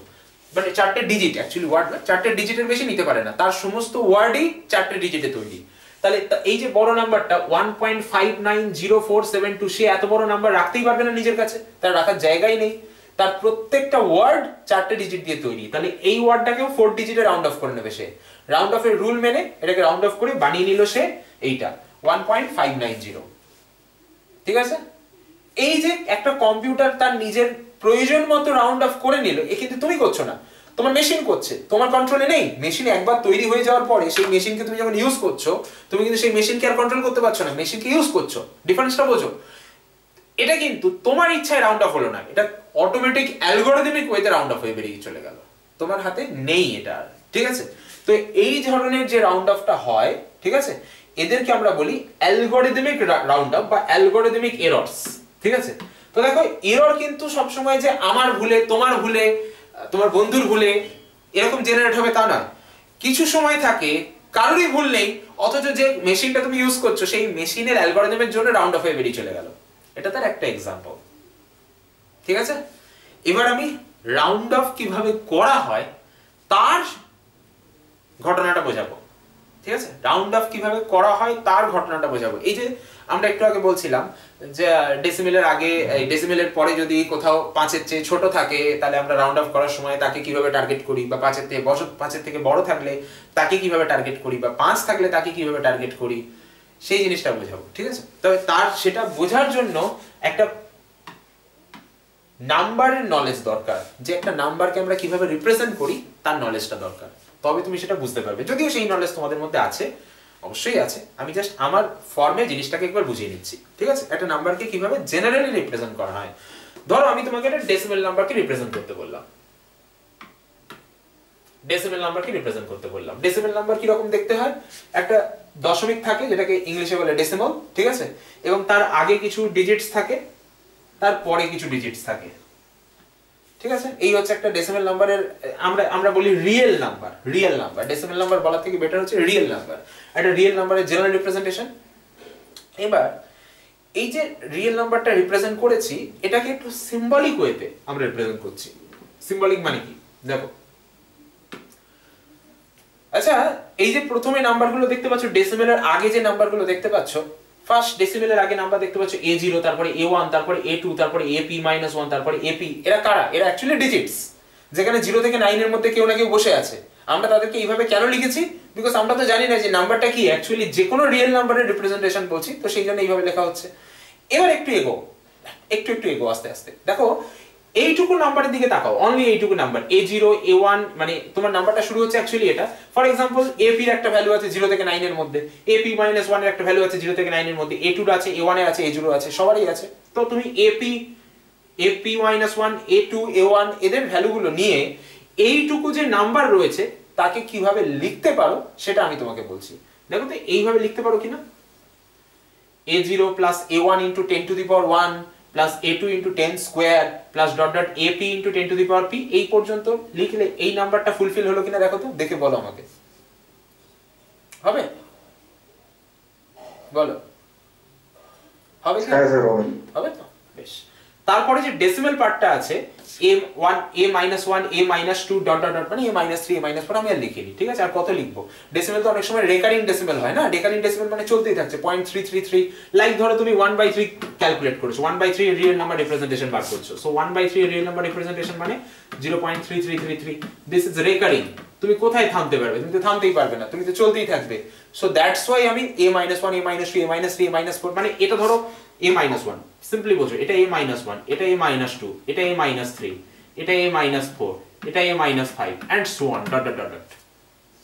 মানে 4টে ডিজিট, অ্যাকচুয়ালি ওয়ার্ড না, 4টে ডিজিটের বেশি নিতে পারে না, তার সমস্ত ওয়ার্ডই 4টে ডিজিটে তৈরি। তাহলে এই যে বড় নাম্বারটা 1.590472, সে এত বড় নাম্বার রাখতেই পারবে না নিজের কাছে, তার রাখার জায়গাই নেই। তার প্রত্যেকটা ওয়ার্ড 4টে ডিজিট দিয়ে তৈরি, তাহলে এই ওয়ার্ডটাকেও 4 ডিজিটে রাউন্ড অফ করে নেবে সে। রাউন্ড অফের রুল মেনে এটাকে রাউন্ড অফ করে বানিয়ে নিল সে এইটা 1.590। ঠিক আছে, এই যে একটা কম্পিউটার তার নিজের প্রয়োজন মতো রাউন্ড অফ করে নিল, এ কিন্তু তুমি করছো না, তোমার মেশিন করছে, তোমার কন্ট্রোলে নেই। মেশিন একবার তৈরি হয়ে যাওয়ার পরে সেই মেশিনকে তুমি যখন ইউজ করছো, তুমি কিন্তু সেই মেশিনকে আর কন্ট্রোল করতে পারছো না, মেশিনকে ইউজ করছো। ডিফারেন্সটা বোঝো, এটা কিন্তু তোমার ইচ্ছায় রাউন্ড অফ হলো না, এটা অটোমেটিক অ্যালগরিদমিক ওয়েতে রাউন্ড অফ হয়ে বেরিয়ে চলে গেল, তোমার হাতে নেই এটা। ঠিক আছে, তো এই ধরনের যে রাউন্ড অফটা হয়, ঠিক আছে, এদেরকে আমরা বলি অ্যালগরিদমিক রাউন্ড অফ বা অ্যালগরিদমিক এররস। ঠিক আছে, তো দেখো এরর কিন্তু সবসময় যে আমার ভুলে, তোমার ভুলে, তোমার বন্ধুর ভুলে এরকম জেনারেট হবে তা নয়। কিছু সময় থাকে কারোরই ভুল নেই, অথচ যে মেশিনটা তুমি ইউজ করছো সেই মেশিনের অ্যালগরিদমের জন্য রাউন্ড অফ হয়ে বেরিয়ে চলে গেল। এটা তার একটা এক্সাম্পল। ঠিক আছে, এবার আমি রাউন্ড অফ কিভাবে করা হয় তার ঘটনাটা বোঝাবো। ঠিক আছে, রাউন্ড অফ কিভাবে করা হয় তার ঘটনাটা বোঝাবো। এই যে আমরা একটু আগে বলছিলাম যে ডেসিমেলের আগে, ডেসিমেলের পরে যদি কোথাও 5-এর চেয়ে ছোট থাকে তাহলে আমরা রাউন্ড অফ করার সময় তাকে কিভাবে টার্গেট করি, বা 5-এর থেকে বড় থাকলে তাকে কিভাবে টার্গেট করি, বা 5 থাকলে তাকে কিভাবে টার্গেট করি, সেই জিনিসটা বোঝাবো। ঠিক আছে, তবে তার সেটা বোঝার জন্য একটা নাম্বারের নলেজ দরকার, যে একটা নাম্বারকে আমরা কিভাবে রিপ্রেজেন্ট করি তার নলেজটা দরকার, তবে তুমি সেটা বুঝতে পারবে। যদিও সেই নলেজ তোমাদের মধ্যে আছে, অবশ্যই আছে, আমি জাস্ট আমার ফর্মে জিনিসটাকে একবার বুঝিয়ে নিচ্ছি, ঠিক আছে? একটা নাম্বারকে কিভাবে জেনারেলি রিপ্রেজেন্ট করা হয়। ধরো আমি তোমাকে একটা ডেসিমেল নাম্বারকে রিপ্রেজেন্ট করতে বললাম, ডেসিমেল নাম্বারকে রিপ্রেজেন্ট করতে বললাম। ডেসিমেল নাম্বার কি রকম দেখতে হয়? একটা দশমিক থাকে যেটাকে ইংলিশে বলে ডেসিমাল, ঠিক আছে? এবং তার আগে কিছু ডিজিটস থাকে, তার পরে কিছু ডিজিটস থাকে, ঠিক আছে? এই হচ্ছে একটা ডেসিমেল নাম্বারের আমরা বলি real number. Real number, decimal number বলার থেকে বেটার হচ্ছে রিয়েল নাম্বার। একটা রিয়েল নাম্বারের জেনারেল রিপ্রেজেন্টেশন। এবার এই যে রিয়েল নাম্বারটা রিপ্রেজেন্ট করেছি, এটাকে একটু সিম্বলিক ওয়েতে আমরা রিপ্রেজেন্ট করছি। সিম্বলিক মানে কি দেখো, আচ্ছা এই যে প্রথমে নাম্বারগুলো দেখতে পাচ্ছ, ডেসিমেলের আগে যে নাম্বারগুলো দেখতে পাচ্ছ, ফার্স্ট ডেসিমেলের আগে নাম্বার দেখতে পাচ্ছ A0, তারপরে A1, তারপরে A2, তারপরে AP-1, তারপরে AP। এরা কারা? এরা অ্যাকচুয়ালি ডিজিটস, যেখানে 0 থেকে 9 এর মধ্যে কেউ না কেউ বসে আছে। আমরা তাদেরকে এইভাবে কেন লিখেছি? বিকজ আমরা তো জানি না যে নাম্বারটা কি অ্যাকচুয়ালি যে কোনো রিয়েল নাম্বারের রিপ্রেজেন্টেশন বলছি, তো সেই জন্য এইভাবে লেখা হচ্ছে। এবার একটু এগো, একটু এগো আস্তে আস্তে। দেখো এইটুকু নাম্বারের দিকে তাকাও, অনলি এইটুকু নাম্বার A0, A1, মানে তোমার নাম্বারটা শুরু হচ্ছে অ্যাকচুয়ালি এটা। ফর এক্সাম্পল AP এর একটা ভ্যালু আছে 0 থেকে 9 এর মধ্যে, AP-1 এর একটা ভ্যালু আছে 0 থেকে 9 এর মধ্যে, A2 এর আছে, A1 এর আছে, A0 আছে, সবারই আছে। তো তুমি AP-1, A2, A1 এদের ভ্যালুগুলো নিয়ে এইটুকু যে নাম্বার রয়েছে তাকে কিভাবে লিখতে পারো সেটা আমি তোমাকে বলছি। দেখো তো এইভাবে লিখতে পারো কিনা। A0 plus A1 into 10 to the power 1 plus A2 into 10 square plus dot dot AP into 10 to the power P, এই পর্যন্ত লিখলে এই নাম্বারটা ফুলফিল হলো কিনা দেখো তো, দেখে বলো আমাকে। হবে? বলো হবে কি? হবে তো, বেশ। তারপরে যে ডেসিমেল পার্টটা আছে A1, A-1, A-2 dot dot dot, মানে A-3, A-4 আমি আর লিখিনি, ঠিক আছে? আর কত লিখবো? ডেসিমেল তো অনেক সময় রেকারিং ডেসিমেল হয় না, রেকারিং ডেসিমেল মানে চলতেই থাকছে 0.333। লাইক ধরো তুমি 1/3 ক্যালকুলেট করেছো, 1/3 এর রিয়েল নাম্বার রিপ্রেজেন্টেশন বার করছো, সো 1/3 এর রিয়েল নাম্বার রিপ্রেজেন্টেশন মানে 0.3333। This is recurring. তুমি কোথায় থামতে পারবে? তুমি তো থামতেই পারবে না, তুমি তো চলতেই থাকবে। সো দ্যাটস ওয়াই আমি A-1, A-2, A-3, A-4, মানে এটা ধরো A-1, সিম্পলি বোঝো, এটা A-1, এটা A-2, এটা A-3, এটা A-4, এটা A-5 and so on dot dot dot dot.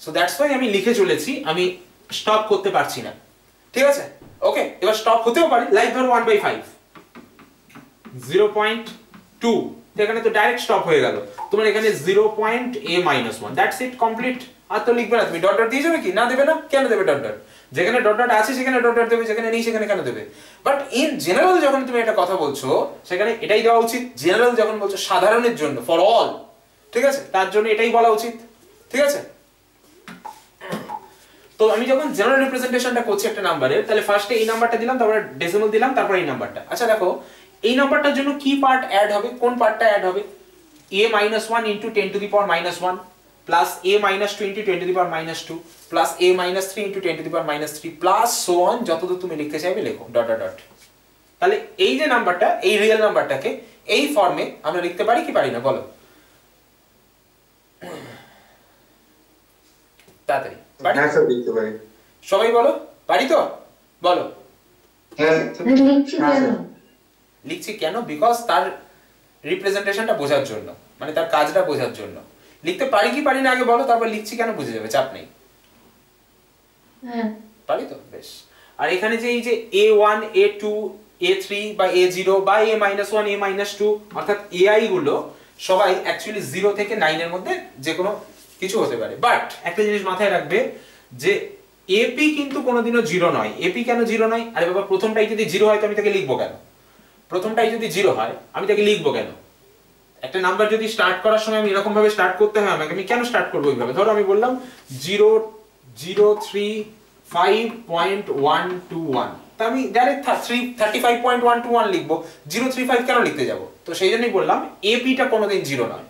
So that's why আমি লিখে চলেছি, আমি স্টপ করতে পারছি না, ঠিক আছে? ওকে, এবার স্টপ হতেও পারি, লাইক ধরো 1/5, 0.2, এখানে তো ডাইরেক্ট স্টপ হয়ে গেল। তোমার এখানে 0.A-1, দ্যাটস ইট, কমপ্লিট। আর তো লিখবে না, তুমি ডট ডট দিয়ে যাবে কি? না দেবে না, কেন দেবে ডট ডট? যেখানে ডট ডট আছে সেখানে ডট ডট দেবে, যেখানে নেই সেখানে কেন দেবে? বাট ইন জেনারেল যখন তুমি একটা কথা বলছো সেখানে এটাই দেওয়া উচিত। জেনারেল যখন বলছো সাধারণের জন্য, ফর অল, ঠিক আছে, তার জন্য এটাই বলা উচিত, ঠিক আছে? তো আমি যখন জেনারেল রিপ্রেজেন্টেশনটা করছি একটা নাম্বারের, তাহলে ফার্স্টে এই নাম্বারটা দিলাম, তারপরে ডেসিমাল দিলাম, তারপরে এই নাম্বারটা। আচ্ছা দেখো এই নাম্বারটার জন্য কি পার্ট অ্যাড হবে? কোন পার্টটা অ্যাড হবে? A-1 into 10 to the power -1 plus A-2 into 10 to the power -2 plus A-3 into 10 to the power -3 plus so on, যতদূর তুমি লিখতে চাইবে লেখো, ডট ডট ডট। তাহলে এই যে নাম্বারটা, এই রিয়েল নাম্বারটাকে এই ফর্মে আমরা লিখতে পারি কি পারি না বলো তাড়াতাড়ি? পারি? হ্যাঁ স্যার, লিখতে পারি। সবাই বলো পারি তো? বলো। হ্যাঁ লিখছি কেন? লিখছি কেন? বিকজ তার রিপ্রেজেন্টেশনটা বোঝার জন্য, মানে তার কাজটা বোঝার জন্য। লিখতে পারি কি পারি না আগে বলো, তারপর লিখছি কেন বুঝে যাবে, চাপ নেই। হ্যাঁ পারি তো, বেশ। আর এখানে যে এই যে A1, A2, A3 বা A0 বা A-1, A-2 অর্থাৎ AI গুলো সবাই অ্যাকচুয়ালি 0 থেকে 9 এর মধ্যে যে কোনো কিছু হতে পারে। বাট একটা জিনিস মাথায় রাখবে যে AP কিন্তু কোনোদিনও 0 নয়। AP কেন 0 নয়? আরে বাবা, প্রথমটাই যদি 0 হয় তো আমি তাকে লিখবো কেন? প্রথমটাই যদি 0 হয় আমি তাকে লিখবো কেন? একটা নাম্বার যদি স্টার্ট করার সময় আমি এরকম ভাবে স্টার্ট করতে হয় আমাকে, আমি কেন স্টার্ট করবো এইভাবে? ধরো আমি বললাম 0.035.121, তা আমি ডাইরেক্ট 35.121 লিখবো, 035 কেন লিখতে যাব? তো সেই জন্যই বললাম AP-টা কোনোদিন 0 নয়।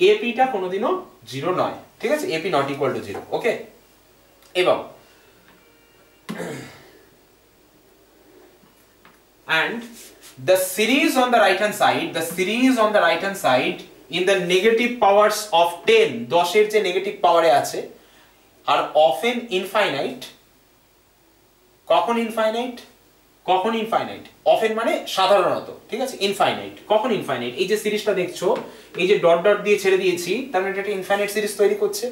AP-টা কোনোদিনও 0 নয়, ঠিক আছে? AP not equal to 0, ওকে? এবং and the series on the right hand side in the negative powers of 10, 10 এর যে নেগেটিভ পাওয়ারে আছে, আর often infinite। কখন ইনফাইনাইট? কখন ইনফাইনাইট, অফেন মানে সাধারণত, ঠিক আছে, ইনফাইনাইট, কখন ইনফাইনাইট, এই যে সিরিজটা দেখছো, এই যে ডট ডট দিয়ে ছেড়ে দিয়েছি, তার মানে এটা ইনফাইনাইট সিরিজ তৈরি করছে।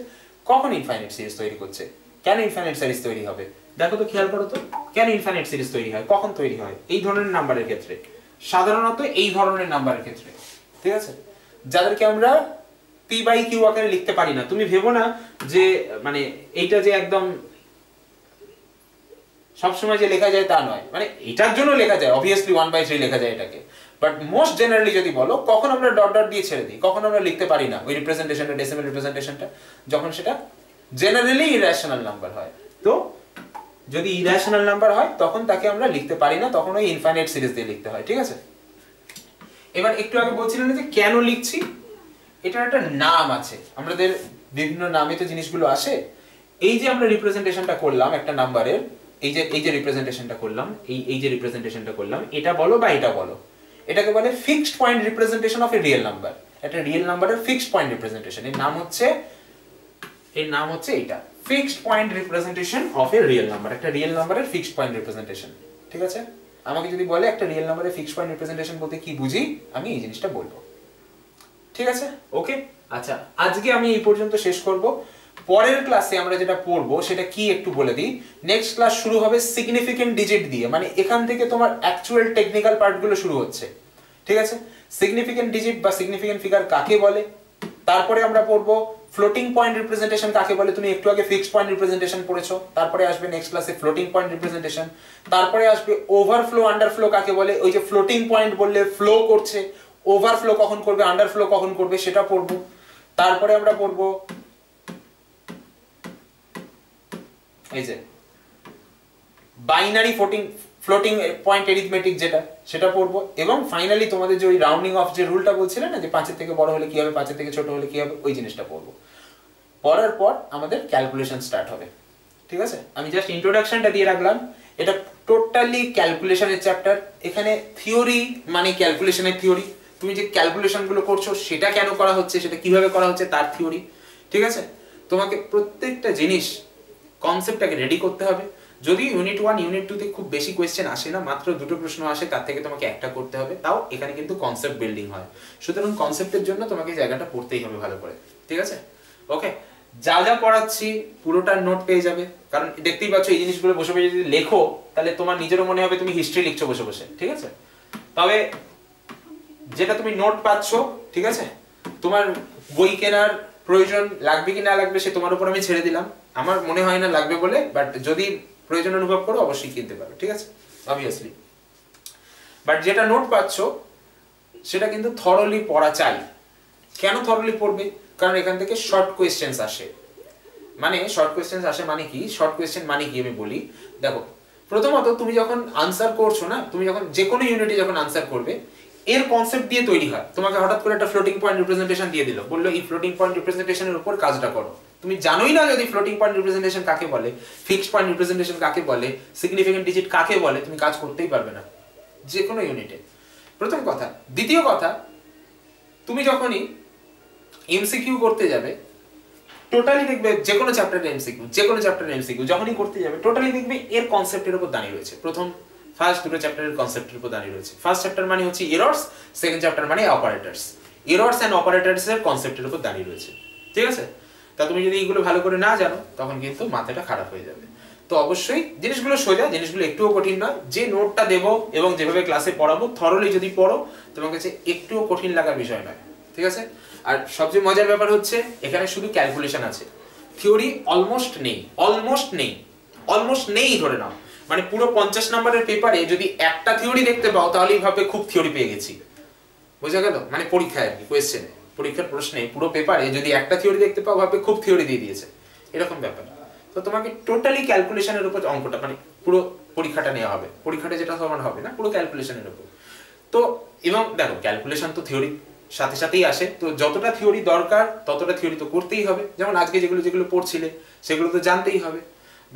কখন ইনফাইনাইট সিরিজ তৈরি করছে, কেন ইনফাইনাইট সিরিজ তৈরি হবে, দেখো তো, খেয়াল করো তো, কেন ইনফাইনাইট সিরিজ তৈরি হয়, কখন তৈরি হয়, এই ধরনের নাম্বারের ক্ষেত্রে, সাধারণত এই ধরনের নাম্বারের ক্ষেত্রে, ঠিক আছে, যাদেরকে আমরা পি বাই কিউ আকারে লিখতে পারি না। তুমি ভেবো না যে মানে এইটা যে একদম সবসময় যে লেখা যায় তা নয়, মানে এটার জন্য লেখা যায়, অবভিয়াসলি 1/3 লেখা যায় এটাকে, বাট মোস্ট জেনারেলি যদি বলো, কখন আমরা ডট ডট দিয়ে ছেড়ে দিই, কখন আমরা লিখতে পারি না ওই রিপ্রেজেন্টেশনটা, ডেসিমাল রিপ্রেজেন্টেশনটা, যখন সেটা জেনারেলি ইরেশনাল নাম্বার হয়। তো যদি ইরেশনাল নাম্বার হয় তখন তাকে আমরা লিখতে পারি না, তখন ওই ইনফাইনাইট সিরিজ দিয়ে লিখতে হয়, ঠিক আছে। এবার একটু আগে বলছিলাম যে কেন লিখছি, এটার একটা নাম আছে, আমাদের বিভিন্ন নামে তো জিনিসগুলো আসে। এই যে আমরা রিপ্রেজেন্টেশনটা করলাম একটা নাম্বারের, এই যে রিপ্রেজেন্টেশনটা করলাম, এই যে রিপ্রেজেন্টেশনটা করলাম, এটা বলো বা এটা বলো, এটাকে বলে fixed point representation of A real number. একটা রিয়েল নাম্বারের ফিক্সড পয়েন্ট রিপ্রেজেন্টেশন, এর নাম হচ্ছে এটা, fixed point representation of A real number, একটা রিয়েল নাম্বারের ফিক্সড পয়েন্ট রিপ্রেজেন্টেশন, ঠিক আছে। আমাকে যদি বলে একটা রিয়েল নাম্বারের ফিক্সড পয়েন্ট রিপ্রেজেন্টেশন বলতে কি বুঝি, আমি এই জিনিসটা বলবো, ঠিক আছে, ওকে। আচ্ছা, আজকে আমি এই পর্যন্ত শেষ করব। পরের ক্লাসে আমরা যেটা পড়বো সেটা কি একটু বলে দিই। নেক্সট ক্লাস শুরু হবে সিগনিফিকেন্ট ডিজিট দিয়ে, মানে এখান থেকে তোমার অ্যাকচুয়াল টেকনিক্যাল পার্টগুলো শুরু হচ্ছে, ঠিক আছে। সিগনিফিকেন্ট ডিজিট বা সিগনিফিকেন্ট ফিগার কাকে বলে, তারপরে আমরা পড়বো ফ্লোটিং পয়েন্ট রিপ্রেজেন্টেশন কাকে বলে, তুমি একটু আগে ফিক্সড পয়েন্ট রিপ্রেজেন্টেশন পড়েছো, তারপরে আসবে নেক্সট ক্লাসে ফ্লোটিং পয়েন্ট রিপ্রেজেন্টেশন, তারপরে আসবে ওভারফ্লো আন্ডারফ্লো কাকে বলে, ওই যে ফ্লোটিং পয়েন্ট বললে ফ্লো করছে, ওভারফ্লো কখন করবে, আন্ডারফ্লো কখন করবে সেটা পড়বো। তারপরে আমরা পড়বো এই যে বাইনারি ফ্লোটিং পয়েন্ট এরিথমেটিক যেটা, সেটা পড়বো। এবং ফাইনালি তোমাদের যে ওই রাউন্ডিং অফ যে রুলটা বলছিলে না, যে 5 এর থেকে বড় হলে কি হবে, 5 এর থেকে ছোট হলে কি হবে, ওই জিনিসটা পড়বো। পড়ার পর আমাদের ক্যালকুলেশন স্টার্ট হবে, ঠিক আছে। আমি জাস্ট ইন্ট্রোডাকশনটা দিয়ে রাখলাম, এটা টোটালি ক্যালকুলেশনের চ্যাপ্টার। এখানে থিওরি মানে ক্যালকুলেশনের থিওরি, তুমি যে ক্যালকুলেশন গুলো করছো সেটা কেন করা হচ্ছে, সেটা কিভাবে করা হচ্ছে তার থিওরি, ঠিক আছে। তোমাকে প্রত্যেকটা জিনিস কনসেপ্টটাকে রেডি করতে হবে। যদি ইউনিট 1 ইউনিট 2 তে খুব বেশি কোয়েশ্চেন আসে না, মাত্র 2টো প্রশ্ন আসে, তার থেকে তোমাকে একটা করতে হবে, তাও এখানে কিন্তু কনসেপ্ট বিল্ডিং হয়। সুতরাং কনসেপ্টের জন্য তোমাকে জায়গাটা পড়তেই হবে ভালো করে, ঠিক আছে, ওকে। যা যা পড়াচ্ছি পুরোটা নোট পেয়ে যাবে, কারণ দেখতেই পাচ্ছ এই জিনিসগুলো বসে বসে যদি লেখো তাহলে তোমার নিজেরও মনে হবে তুমি হিস্ট্রি লিখছো বসে বসে, ঠিক আছে। তবে যেটা তুমি নোট পাচ্ছ, ঠিক আছে, তোমার বই কেনার প্রয়োজন লাগবে কি না লাগবে সে তোমার উপর আমি ছেড়ে দিলাম। আমার মনে হয় না লাগবে বলে, বাট যদি প্রয়োজন অনুভব করো অবশ্যই কিনতে পারো, ঠিক আছে, অবভিয়াসলি। বাট যেটা নোট পাচ্ছ সেটা কিন্তু থরলি পড়া চাই। কেন থরলি পড়বে, কারণ এখান থেকে শর্ট কোয়েশ্চেন্স আসে। মানে শর্ট কোয়েশ্চেন্স আসে মানে কি, শর্ট কোয়েশ্চেন মানে কি আমি বলি। দেখো, প্রথমত তুমি যখন আনসার করছো না, তুমি যখন যে কোনো ইউনিটে যখন আনসার করবে, এর কনসেপ্ট দিয়ে তৈরি হয়। তোমাকে হঠাৎ করে একটা ফ্লোটিং পয়েন্ট রিপ্রেজেন্টেশন দিয়ে দিল, বললো এই ফ্লোটিং পয়েন্ট রিপ্রেজেন্টেশনের উপর কাজটা করো। তুমি জানোই না যদি ফ্লোটিং পয়েন্ট রিপ্রেজেন্টেশন কাকে বলে, ফিক্সড পয়েন্ট রিপ্রেজেন্টেশন কাকে বলে, সিগনিফিকেন্ট ডিজিট কাকে বলে, তুমি কাজ করতেই পারবে না যে কোনো ইউনিটে, প্রথম কথা। দ্বিতীয় কথা, তুমি যখনই এমসিকিউ করতে যাবে, টোটালি দেখবে যে কোনো চ্যাপ্টারের এমসিকিউ যখনই করতে যাবে, টোটালি দেখবে এর কনসেপ্টের উপর দাঁড়িয়ে রয়েছে। ফার্স্ট দুটো চ্যাপ্টারের কনসেপ্টের উপর দাঁড়িয়ে রয়েছে। ফার্স্ট চ্যাপ্টার মানে হচ্ছে এরর্স, সেকেন্ড চ্যাপ্টার মানে অপারেটরস। এরর্স এন্ড অপারেটরস এর কনসেপ্টের উপর দাঁড়িয়ে রয়েছে, ঠিক আছে। তা তুমি যদি এইগুলো ভালো করে না জানো তখন কিন্তু মাথাটা খারাপ হয়ে যাবে। তো অবশ্যই জিনিসগুলো সোজা, জিনিসগুলো একটুও কঠিন নয়। যে নোটটা দেবো এবং যেভাবে ক্লাসে পড়াবো থরলি যদি পড়ো, তোমার কাছে একটুও কঠিন লাগার বিষয় নয়, ঠিক আছে। আর সবচেয়ে মজার ব্যাপার হচ্ছে এখানে শুধু ক্যালকুলেশন আছে, থিওরি অলমোস্ট নেই ধরে নাও। মানে পুরো 50 নম্বরের পেপারে যদি একটা থিওরি দেখতে পাও তাহলেই ভাবে খুব থিওরি পেয়ে গেছি, বুঝা গেল। মানে পরীক্ষায় আর কি, কোয়েশ্চেনে, পরীক্ষার প্রশ্নে পুরো পেপারে যদি একটা থিওরি দেখতে পাও ভাবে খুব থিওরি দিয়ে দিয়েছে, এরকম ব্যাপার। তো তোমাকে টোটালি ক্যালকুলেশনের উপর অঙ্কটা, মানে পুরো পরীক্ষাটা নেওয়া হবে। পরীক্ষাটা যেটা সমান হবে না, পুরো ক্যালকুলেশনের উপর। তো এবং দেখো ক্যালকুলেশন তো থিওরি সাথে সাথেই আসে, তো যতটা থিওরি দরকার ততটা থিওরি তো করতেই হবে। যেমন আজকে যেগুলো পড়ছিলে সেগুলো তো জানতেই হবে।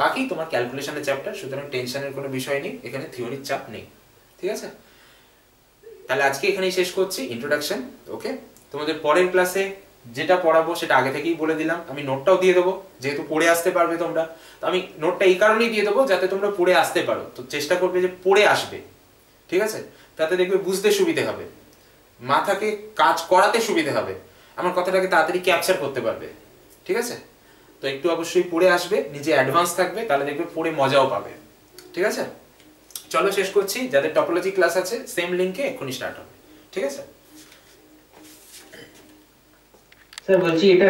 বাকি তোমার ক্যালকুলেশনের চ্যাপ্টার, সুতরাং টেনশনের কোনো বিষয় নেই, এখানে থিওরির চাপ নেই, ঠিক আছে। তাহলে আজকে এখানেই শেষ করছি ইন্ট্রোডাকশন, ওকে। তোমাদের পরের ক্লাসে যেটা পড়াবো সেটা আগে থেকেই বলে দিলাম, আমি নোটটাও দিয়ে দেবো, যেহেতু পড়ে আসতে পারবে তোমরা, তো আমি নোটটা এই কারণেই দিয়ে দেবো যাতে তোমরা পড়ে আসতে পারো। তো চেষ্টা করবে যে পড়ে আসবে, ঠিক আছে? তাতে দেখবে বুঝতে সুবিধে হবে, মাথাকে কাজ করাতে সুবিধে হবে, আমার কথাটাকে তাড়াতাড়ি ক্যাপচার করতে পারবে, ঠিক আছে? তো একটু অবশ্যই পড়ে আসবে, নিজে অ্যাডভান্স থাকবে, তাহলে দেখবে পড়ে মজাও পাবে, ঠিক আছে? চলো শেষ করছি, যাদের টপোলজি ক্লাস আছে সেম লিংকে এক্ষুনি স্টার্ট হবে, ঠিক আছে? স্যার বলছি এটা